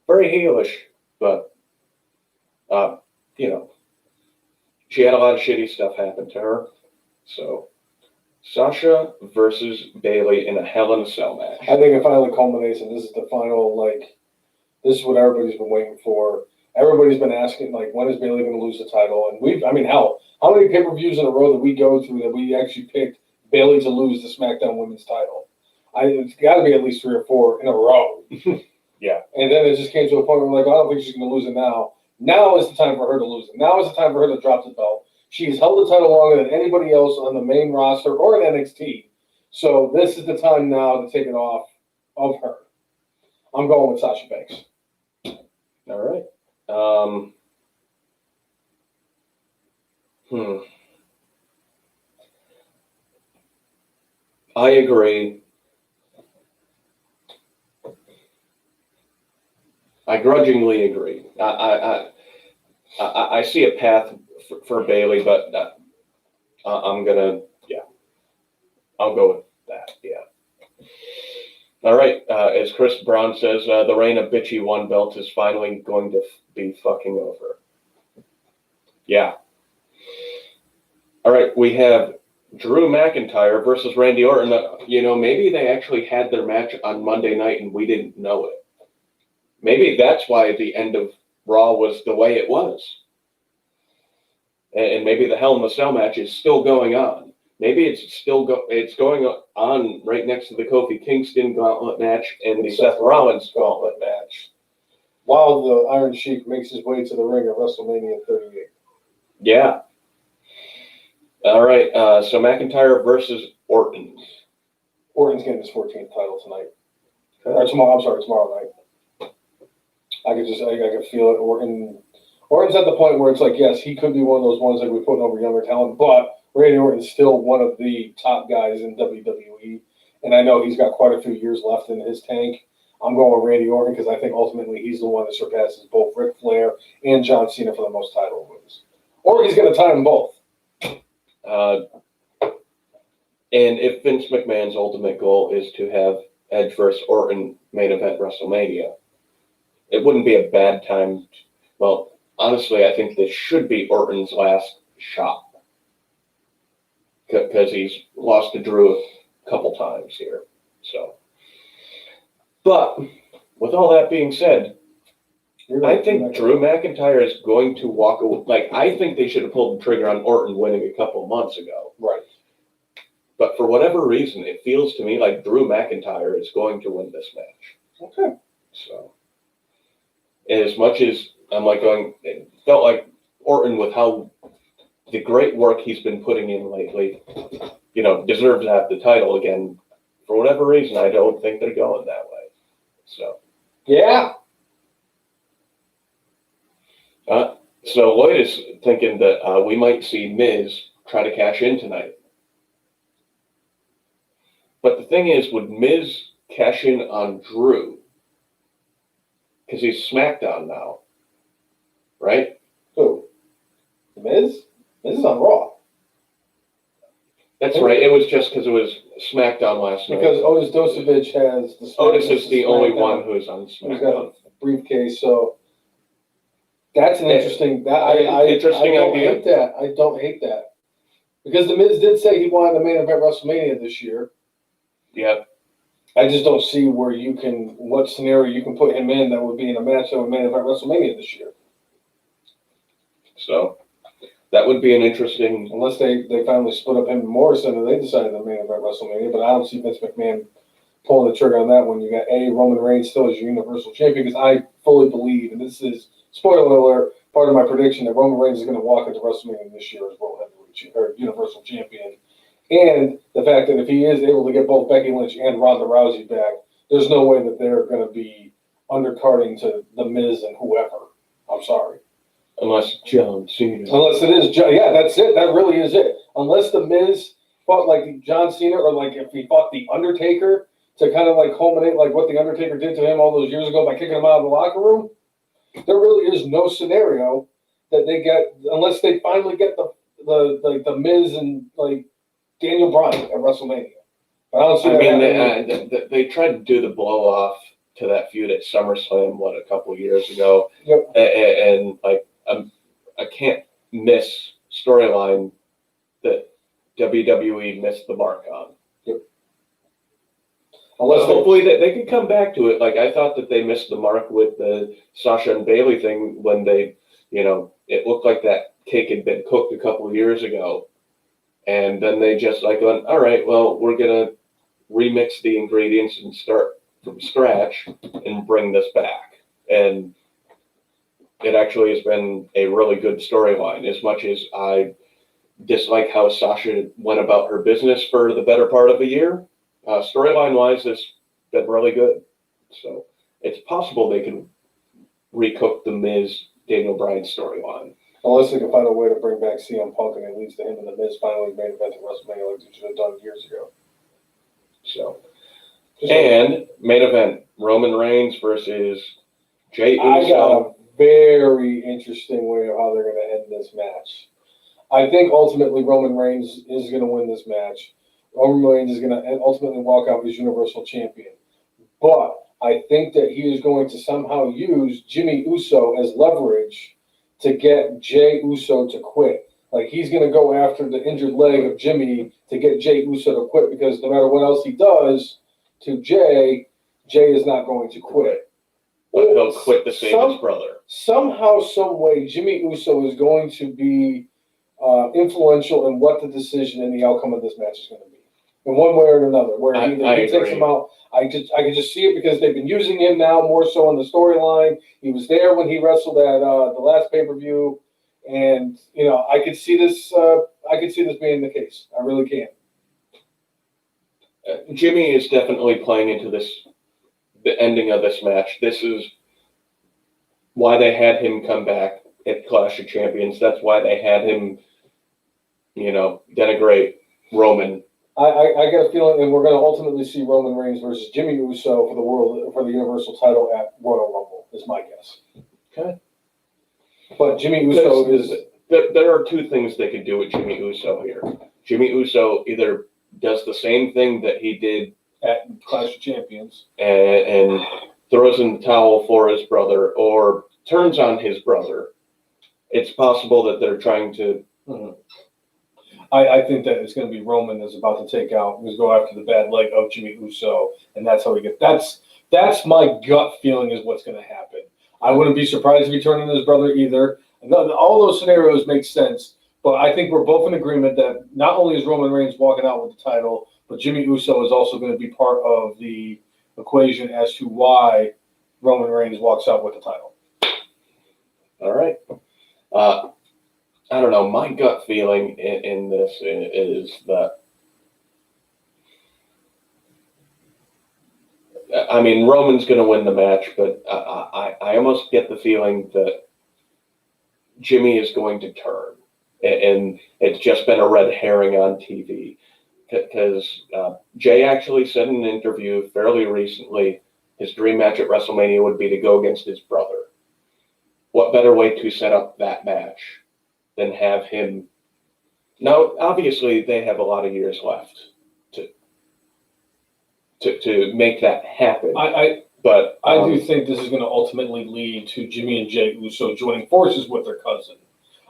S2: Very heelish, but, she had a lot of shitty stuff happen to her. So, Sasha versus Bayley in a Hell in a Cell match.
S3: I think it finally culminates, and this is the final, this is what everybody's been waiting for. Everybody's been asking, when is Bayley going to lose the title? And how many pay-per-views in a row that we go through that we actually picked Bayley to lose the SmackDown Women's title? It's got to be at least 3 or 4 in a row.
S2: Yeah.
S3: And then it just came to a point where I don't think she's going to lose it now. Now is the time for her to lose it. Now is the time for her to drop the belt. She's held the title longer than anybody else on the main roster or in NXT. So this is the time now to take it off of her. I'm going with Sasha Banks.
S2: All right. I agree. I grudgingly agree. I see a path for Bayley, but I'm gonna, I'll go with that. Yeah. All right. As Chris Brown says, the reign of bitchy one belt is finally going to be fucking over. Yeah. All right. We have Drew McIntyre versus Randy Orton. Maybe they actually had their match on Monday night and we didn't know it. Maybe that's why the end of Raw was the way it was. And maybe the Hell in a Cell match is still going on. Maybe it's still it's going on right next to the Kofi Kingston gauntlet match and the Seth Rollins gauntlet match.
S3: While the Iron Sheik makes his way to the ring at WrestleMania 38.
S2: Yeah. All right. So McIntyre versus Orton.
S3: Orton's getting his 14th title tonight. Or tomorrow night. I could feel it. Orton's at the point where it's yes, he could be one of those ones that we're putting over younger talent, but Randy Orton's still one of the top guys in WWE, and I know he's got quite a few years left in his tank. I'm going with Randy Orton because I think ultimately he's the one that surpasses both Ric Flair and John Cena for the most title wins. Or he's going to tie them both.
S2: And if Vince McMahon's ultimate goal is to have Edge versus Orton main event WrestleMania, it wouldn't be a bad time. Well, honestly, I think this should be Orton's last shot because he's lost to Drew a couple times here. So, but with all that being said, I think Drew McIntyre is going to walk away. I think they should have pulled the trigger on Orton winning a couple months ago.
S3: Right.
S2: But for whatever reason, it feels to me like Drew McIntyre is going to win this match.
S3: Okay.
S2: So, as much as I'm it felt like Orton, with how the great work he's been putting in lately, deserves to have the title again. For whatever reason, I don't think they're going that way. So,
S3: yeah.
S2: So Lloyd is thinking that we might see Miz try to cash in tonight. But the thing is, would Miz cash in on Drew? Because he's SmackDown now, right?
S3: Who? Miz? Miz is on Raw.
S2: That's right. It was just because it was SmackDown last night.
S3: Because Otis Dosevich has the
S2: Otis is the only one who's on
S3: He's got
S2: SmackDown.
S3: a briefcase, so that's an interesting.
S2: Interesting
S3: I don't
S2: idea.
S3: hate that. I don't hate that because the Miz did say he wanted the main event WrestleMania this year.
S2: Yeah.
S3: I just don't see what scenario you can put him in that would be in a match that would main event WrestleMania this year.
S2: So that would be an interesting.
S3: Unless they finally split up him and Morrison and they decided to main event WrestleMania, but I don't see Vince McMahon pulling the trigger on that when you got Roman Reigns still as your Universal Champion, because I fully believe, and this is spoiler alert, part of my prediction that Roman Reigns is going to walk into WrestleMania this year as World Heavyweight or Universal Champion, and the fact that if he is able to get both Becky Lynch and Ronda Rousey back, there's no way that they're going to be undercarding to The Miz and whoever. I'm sorry.
S2: Unless John Cena.
S3: Unless it is, yeah, that's it. That really is it. Unless The Miz fought like John Cena, or like if he fought The Undertaker to kind of like culminate like what The Undertaker did to him all those years ago by kicking him out of the locker room, there really is no scenario that they get unless they finally get the Miz and like Daniel Bryan at WrestleMania. But I don't see
S2: they tried to do the blow off to that feud at SummerSlam a couple of years ago.
S3: Yep.
S2: And like I can't miss storyline that WWE missed the mark on.
S3: Yep. Unless
S2: hopefully they can come back to it. Like I thought that they missed the mark with the Sasha and Bailey thing when they, it looked like that cake had been cooked a couple of years ago. And then they just like went, all right, well, we're going to remix the ingredients and start from scratch and bring this back. And it actually has been a really good storyline. As much as I dislike how Sasha went about her business for the better part of a year, storyline-wise, it's been really good. So it's possible they can recook the Miz Daniel Bryan storyline.
S3: Unless they can find a way to bring back CM Punk and it leads to him and The Miz finally main event at WrestleMania like they should have done years ago.
S2: So, and main event, Roman Reigns versus Jey Uso.
S3: I got a very interesting way of how they're going to end this match. I think ultimately Roman Reigns is going to win this match. Roman Reigns is going to ultimately walk out as Universal Champion. But I think that he is going to somehow use Jimmy Uso as leverage to get Jey Uso to quit. Like he's going to go after the injured leg of Jimmy to get Jey Uso to quit because no matter what else he does to Jey, Jey is not going to quit.
S2: But he'll quit to save his brother.
S3: Somehow, some way, Jimmy Uso is going to be influential in what the decision and the outcome of this match is going to be, in one way or another. Where he takes him out. I can just see it because they've been using him now more so in the storyline. He was there when he wrestled at the last pay-per-view, and I could see this. I could see this being the case. I really can.
S2: Jimmy is definitely playing into the ending of this match. This is why they had him come back at Clash of Champions. That's why they had him, denigrate Roman.
S3: I get a feeling, and we're going to ultimately see Roman Reigns versus Jimmy Uso for the Universal title at Royal Rumble. Is my guess.
S2: Okay.
S3: But Jimmy Uso is.
S2: There are two things they could do with Jimmy Uso here. Jimmy Uso either does the same thing that he did
S3: at Clash of Champions
S2: and throws in the towel for his brother, or turns on his brother. It's possible that they're trying to.
S3: Mm-hmm. I think that it's going to be Roman that's about to take out, who's go after the bad leg of Jimmy Uso, and that's how we get. That's my gut feeling is what's going to happen. I wouldn't be surprised if he turned on his brother either. All those scenarios make sense, but I think we're both in agreement that not only is Roman Reigns walking out with the title, but Jimmy Uso is also going to be part of the equation as to why Roman Reigns walks out with the title.
S2: All right. I don't know. My gut feeling in this is that, Roman's going to win the match, but I almost get the feeling that Jimmy is going to turn, and it's just been a red herring on TV. Because Jey actually said in an interview fairly recently his dream match at WrestleMania would be to go against his brother. What better way to set up that match than have him? Now, obviously, they have a lot of years left to make that happen. I
S3: do think this is going to ultimately lead to Jimmy and Jey Uso joining forces with their cousin.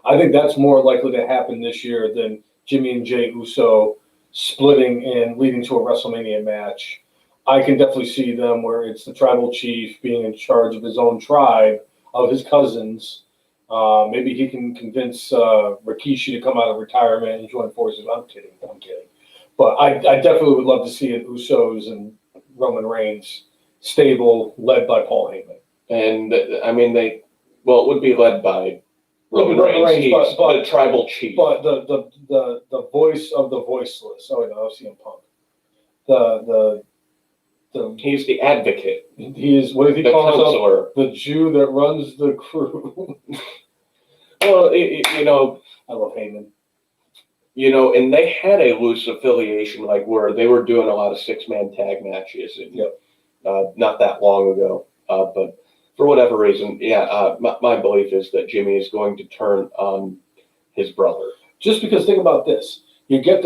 S3: I think that's more likely to happen this year than Jimmy and Jey Uso splitting and leading to a WrestleMania match. I can definitely see them where it's the tribal chief being in charge of his own tribe, of his cousins. Maybe he can convince Rikishi to come out of retirement and join forces. I'm kidding. But I definitely would love to see an Usos and
S1: Roman Reigns stable led by Paul Heyman.
S2: And it would be led by Roman Reigns. He's
S1: but
S2: the tribal chief.
S1: But the voice of the voiceless. Oh, no, CM Punk.
S2: He's the advocate.
S1: He is, what did he
S2: the
S1: call
S2: counselor.
S1: himself? The Jew that runs the crew.
S2: Well,
S1: I love Heyman.
S2: And they had a loose affiliation, like where they were doing a lot of 6-man tag matches, not that long ago. But for whatever reason, my belief is that Jimmy is going to turn on his brother.
S1: Just because, think about this: you get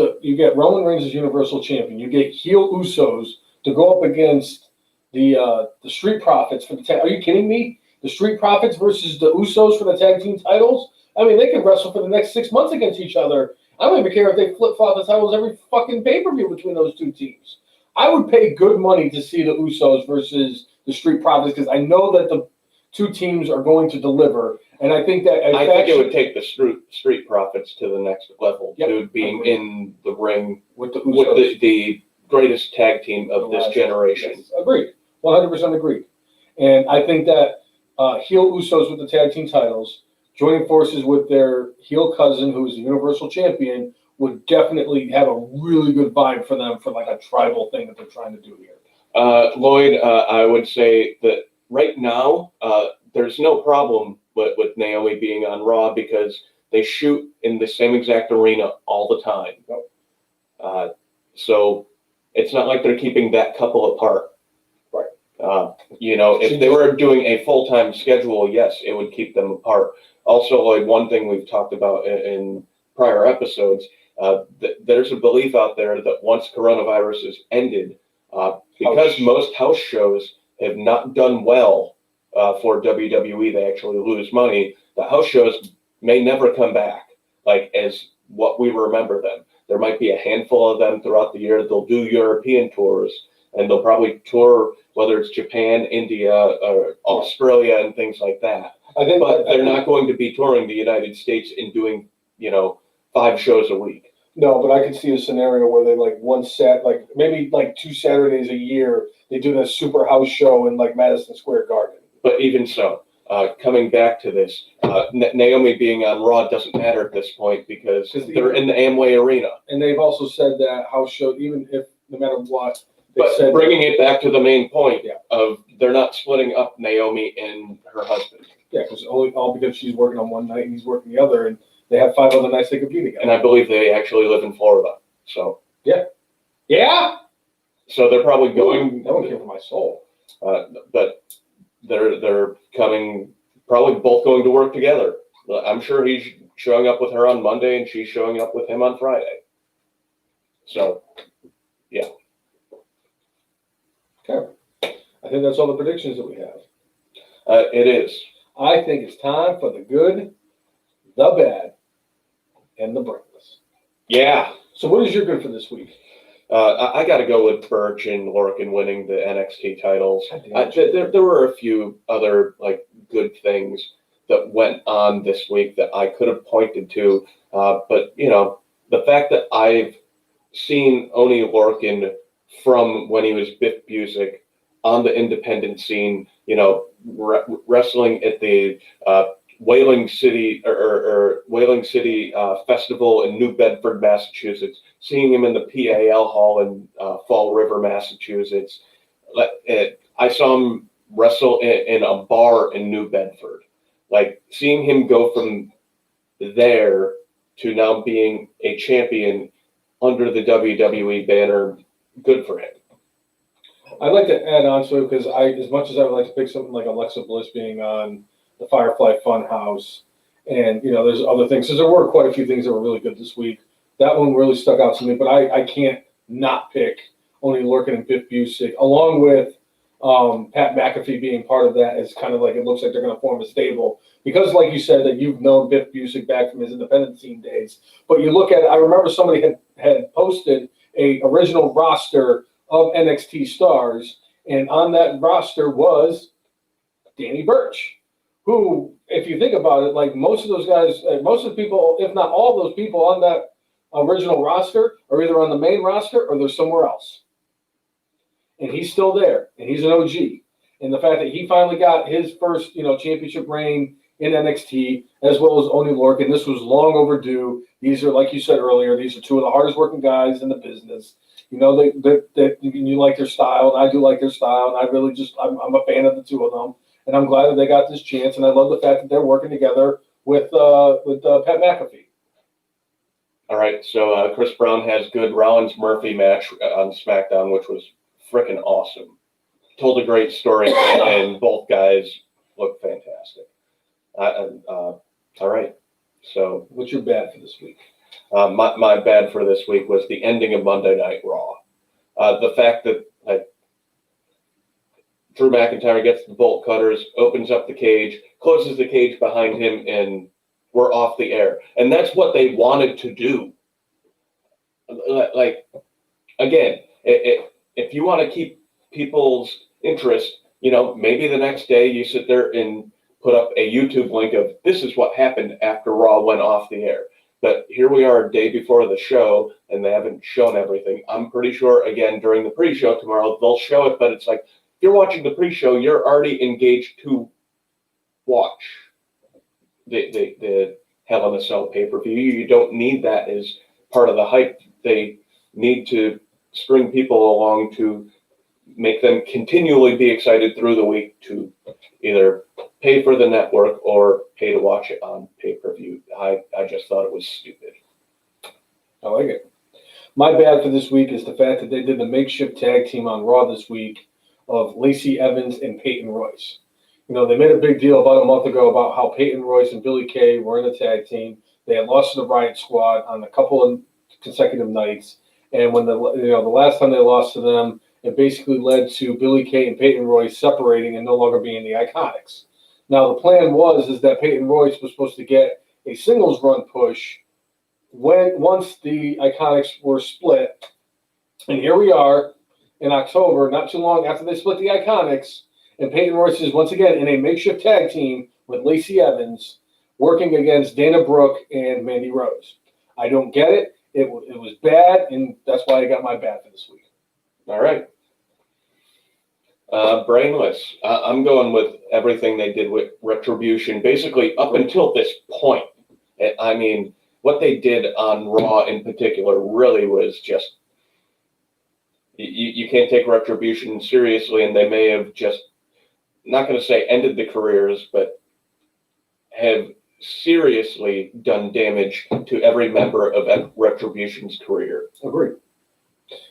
S1: Roman Reigns as Universal Champion. You get heel Usos to go up against the Street Profits for the tag. Are you kidding me? The Street Profits versus the Usos for the tag team titles. I mean, they could wrestle for the next 6 months against each other. I don't even care if they flip-flop the titles every fucking pay-per-view between those two teams. I would pay good money to see the Usos versus the Street Profits because I know that the two teams are going to deliver. And I think that
S2: I think it would take the Street Profits to the next level.
S1: Yep.
S2: To being in the ring
S1: with
S2: the greatest tag team of this generation.
S1: Yes, agreed. 100% agreed. And I think that heel Usos with the tag team titles, joining forces with their heel cousin, who is the Universal Champion, would definitely have a really good vibe for them for like a tribal thing that they're trying to do here.
S2: Lloyd, I would say that right now, there's no problem with Naomi being on Raw because they shoot in the same exact arena all the time.
S1: Yep.
S2: So it's not like they're keeping that couple apart.
S1: Right.
S2: If they were doing a full-time schedule, yes, it would keep them apart. Also, like one thing we've talked about in prior episodes, there's a belief out there that once coronavirus is ended, because most house shows have not done well for WWE, they actually lose money. The house shows may never come back, like as what we remember them. There might be a handful of them throughout the year. They'll do European tours, and they'll probably tour whether it's Japan, India, or Australia, and things like that. But they're not going to be touring the United States and doing, 5 shows a week.
S1: No, but I could see a scenario where they maybe 2 Saturdays a year, they do the super house show in like Madison Square Garden.
S2: But even so, coming back to this, Naomi being on Raw doesn't matter at this point because they're in the Amway Arena.
S1: And they've also said that house show, even if no matter what,
S2: but bringing it back to the main point of they're not splitting up Naomi and her husband.
S1: Yeah, because all because she's working on one night and he's working the other, and they have 5 other nights they could be together.
S2: And I believe they actually live in Florida. So
S1: yeah.
S2: So they're probably going.
S1: That would kill for my soul.
S2: But they're coming, probably both going to work together. I'm sure he's showing up with her on Monday, and she's showing up with him on Friday. So, yeah.
S1: Okay. I think that's all the predictions that we have.
S2: It is.
S1: I think it's time for the good, the bad, and the brainless.
S2: Yeah.
S1: So what is your good for this week?
S2: I got to go with Birch and Lorcan winning the NXT titles. There were a few other good things that went on this week that I could have pointed to, but the fact that I've seen Oney Lorcan from when he was Biff Busick on the independent scene, wrestling at the Whaling City Festival in New Bedford, Massachusetts, seeing him in the PAL Hall in Fall River, Massachusetts. I saw him wrestle in a bar in New Bedford. Seeing him go from there to now being a champion under the WWE banner, good for him.
S1: I'd like to add on to it because as much as I would like to pick something like Alexa Bliss being on the Firefly Funhouse, and there's other things. Because there were quite a few things that were really good this week. That one really stuck out to me, but I can't not pick Oney Lorcan and Biff Busick, along with Pat McAfee being part of that. As kind of it looks like they're going to form a stable because, like you said, that you've known Biff Busick back from his independent scene days. But you look at it. I remember somebody had posted a original roster of NXT stars, and on that roster was Danny Burch, who, if you think about it, most of those guys, most of the people, if not all of those people on that original roster are either on the main roster or they're somewhere else. and he's still there, and he's an OG. And the fact that he finally got his first, championship reign in NXT, as well as Oney Lorcan, this was long overdue. These are, like you said earlier, these are two of the hardest working guys in the business. You like their style, and I do like their style, and I really I'm a fan of the two of them, and I'm glad that they got this chance, and I love the fact that they're working together with Pat McAfee.
S2: All right, so Chris Brown has good Rollins-Murphy match on SmackDown, which was freaking awesome. Told a great story, and both guys look fantastic. All right, so
S1: what's your bad for this week?
S2: My bad for this week was the ending of Monday Night Raw. The fact that Drew McIntyre gets the bolt cutters, opens up the cage, closes the cage behind him, and we're off the air. And that's what they wanted to do. Like, again, if you want to keep people's interest, maybe the next day you sit there and put up a YouTube link of this is what happened after Raw went off the air. But here we are a day before the show, and they haven't shown everything. I'm pretty sure, again, during the pre-show tomorrow, they'll show it, but it's like, if you're watching the pre-show, you're already engaged to watch the Hell in a Cell pay-per-view. You don't need that as part of the hype. They need to string people along to make them continually be excited through the week to either pay for the network or pay to watch it on pay-per-view. I just thought it was stupid.
S1: I like it. My bad for this week is the fact that they did the makeshift tag team on Raw this week of Lacey Evans and Peyton Royce. They made a big deal about a month ago about how Peyton Royce and Billie Kay were in a tag team. They had lost to the Riot Squad on a couple of consecutive nights. And when the last time they lost to them, it basically led to Billie Kay and Peyton Royce separating and no longer being the Iconics. Now, the plan is that Peyton Royce was supposed to get a singles run push once the Iconics were split. And here we are in October, not too long after they split the Iconics, and Peyton Royce is once again in a makeshift tag team with Lacey Evans working against Dana Brooke and Mandy Rose. I don't get it. It was bad, and that's why I got my bad for this week.
S2: All right. Brainless. I'm going with everything they did with Retribution, basically up until this point. I mean, what they did on Raw in particular really was just, you can't take Retribution seriously, and they may have just, not going to say ended the careers, but have seriously done damage to every member of Retribution's career.
S1: Agreed.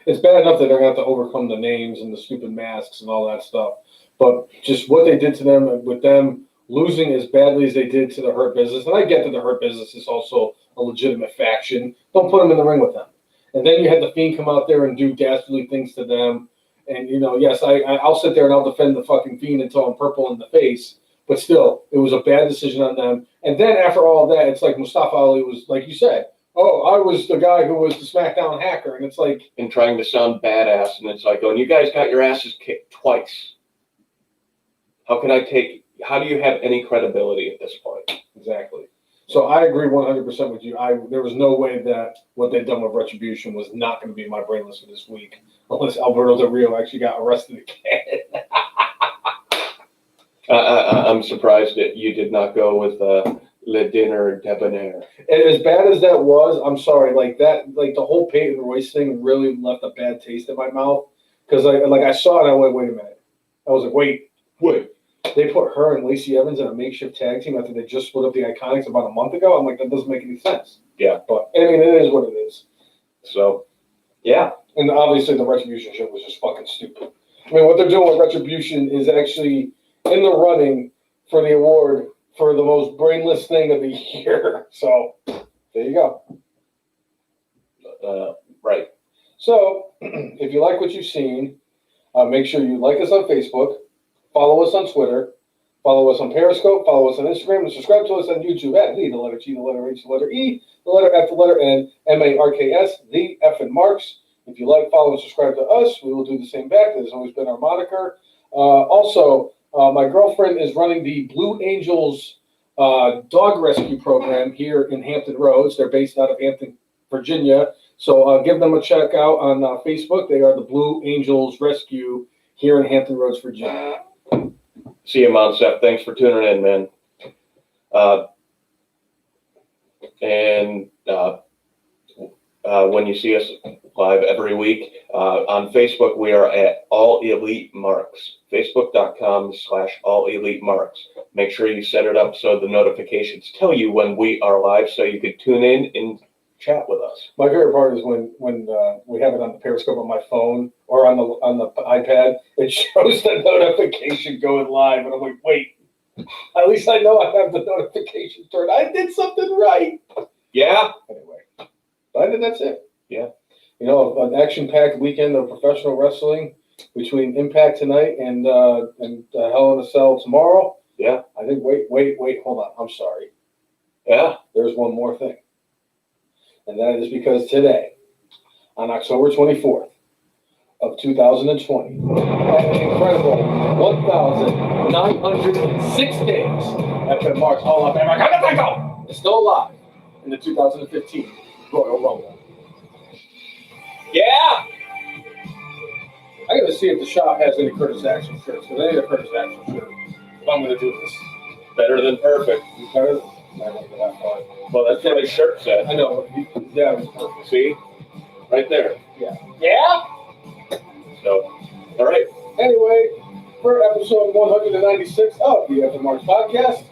S1: It's bad enough that they're going to have to overcome the names and the stupid masks and all that stuff. But just what they did to them, with them losing as badly as they did to the Hurt Business, and I get that the Hurt Business is also a legitimate faction. Don't put them in the ring with them. And then you had The Fiend come out there and do dastardly things to them. And, yes, I'll sit there and I'll defend the fucking Fiend until I'm purple in the face. But still, it was a bad decision on them. And then after all of that, it's like Mustafa Ali was, like you said, oh, I was the guy who was the SmackDown hacker. And it's like...
S2: And trying to sound badass. And it's like, oh, and you guys got your asses kicked twice. How do you have any credibility at this point?
S1: Exactly. So I agree 100% with you. There was no way that what they'd done with Retribution was not going to be my brainless for this week. Unless Alberto Del Rio actually got arrested again.
S2: I'm surprised that you did not go with Le Dinner Debonair.
S1: And as bad as that was, I'm sorry, the whole Peyton Royce thing really left a bad taste in my mouth. Because I saw it and I went, wait a minute. I was like, wait. They put her and Lacey Evans in a makeshift tag team after they just split up the Iconics about a month ago. I'm like, that doesn't make any sense.
S2: Yeah.
S1: But, I mean, it is what it is.
S2: So, yeah.
S1: And obviously the Retribution shit was just fucking stupid. I mean, what they're doing with Retribution is actually in the running for the award for the most brainless thing of the year. So, there you go.
S2: Right.
S1: So, if you like what you've seen, make sure you like us on Facebook, follow us on Twitter, follow us on Periscope, follow us on Instagram, and subscribe to us on YouTube at the letter G, the letter H, the letter E, the letter F, the letter N, MARKS, the F and Marks. If you like, follow, and subscribe to us, we will do the same back. That has always been our moniker. Also, my girlfriend is running the Blue Angels dog rescue program here in Hampton Roads. They're based out of Hampton, Virginia. So give them a check out on Facebook. They are the Blue Angels Rescue here in Hampton Roads, Virginia.
S2: See you, Monsep. Thanks for tuning in, man. When you see us live every week on Facebook, we are at All Elite Marks. Facebook.com/All Elite Marks. Make sure you set it up so the notifications tell you when we are live, so you can tune in and chat with us.
S1: My favorite part is when we have it on the Periscope on my phone or on the iPad. It shows the notification going live, and I'm like, wait. At least I know I have the notification turned. I did something right.
S2: Yeah.
S1: Anyway, but I think that's it.
S2: Yeah.
S1: You know, an action-packed weekend of professional wrestling between Impact tonight and Hell in a Cell tomorrow.
S2: Yeah.
S1: I think. Wait. Hold on. I'm sorry.
S2: Yeah.
S1: There's one more thing, and that is because today, on October 24th of 2020, an incredible 1,906 days after the March All of America is still alive in the 2015 Royal Rumble.
S2: Yeah.
S1: I got to see if the shop has any Curtis Axel shirts, because I need a Curtis Axel shirt if I'm going to do this.
S2: Better than perfect.
S1: You better? I don't go that far.
S2: Well, that's what his shirt said.
S1: I know. Yeah, it was perfect.
S2: See? Right there.
S1: Yeah. Yeah?
S2: So, all right.
S1: Anyway, for episode 196 of the After March podcast,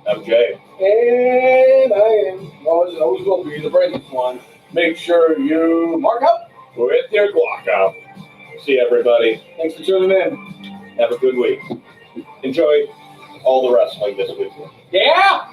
S2: I'm Jay.
S1: and I am, always will be, the bravest one. Make sure you mark up.
S2: With your Glock out. See everybody.
S1: Thanks for tuning in.
S2: Have a good week. Enjoy all the wrestling this week.
S1: Yeah?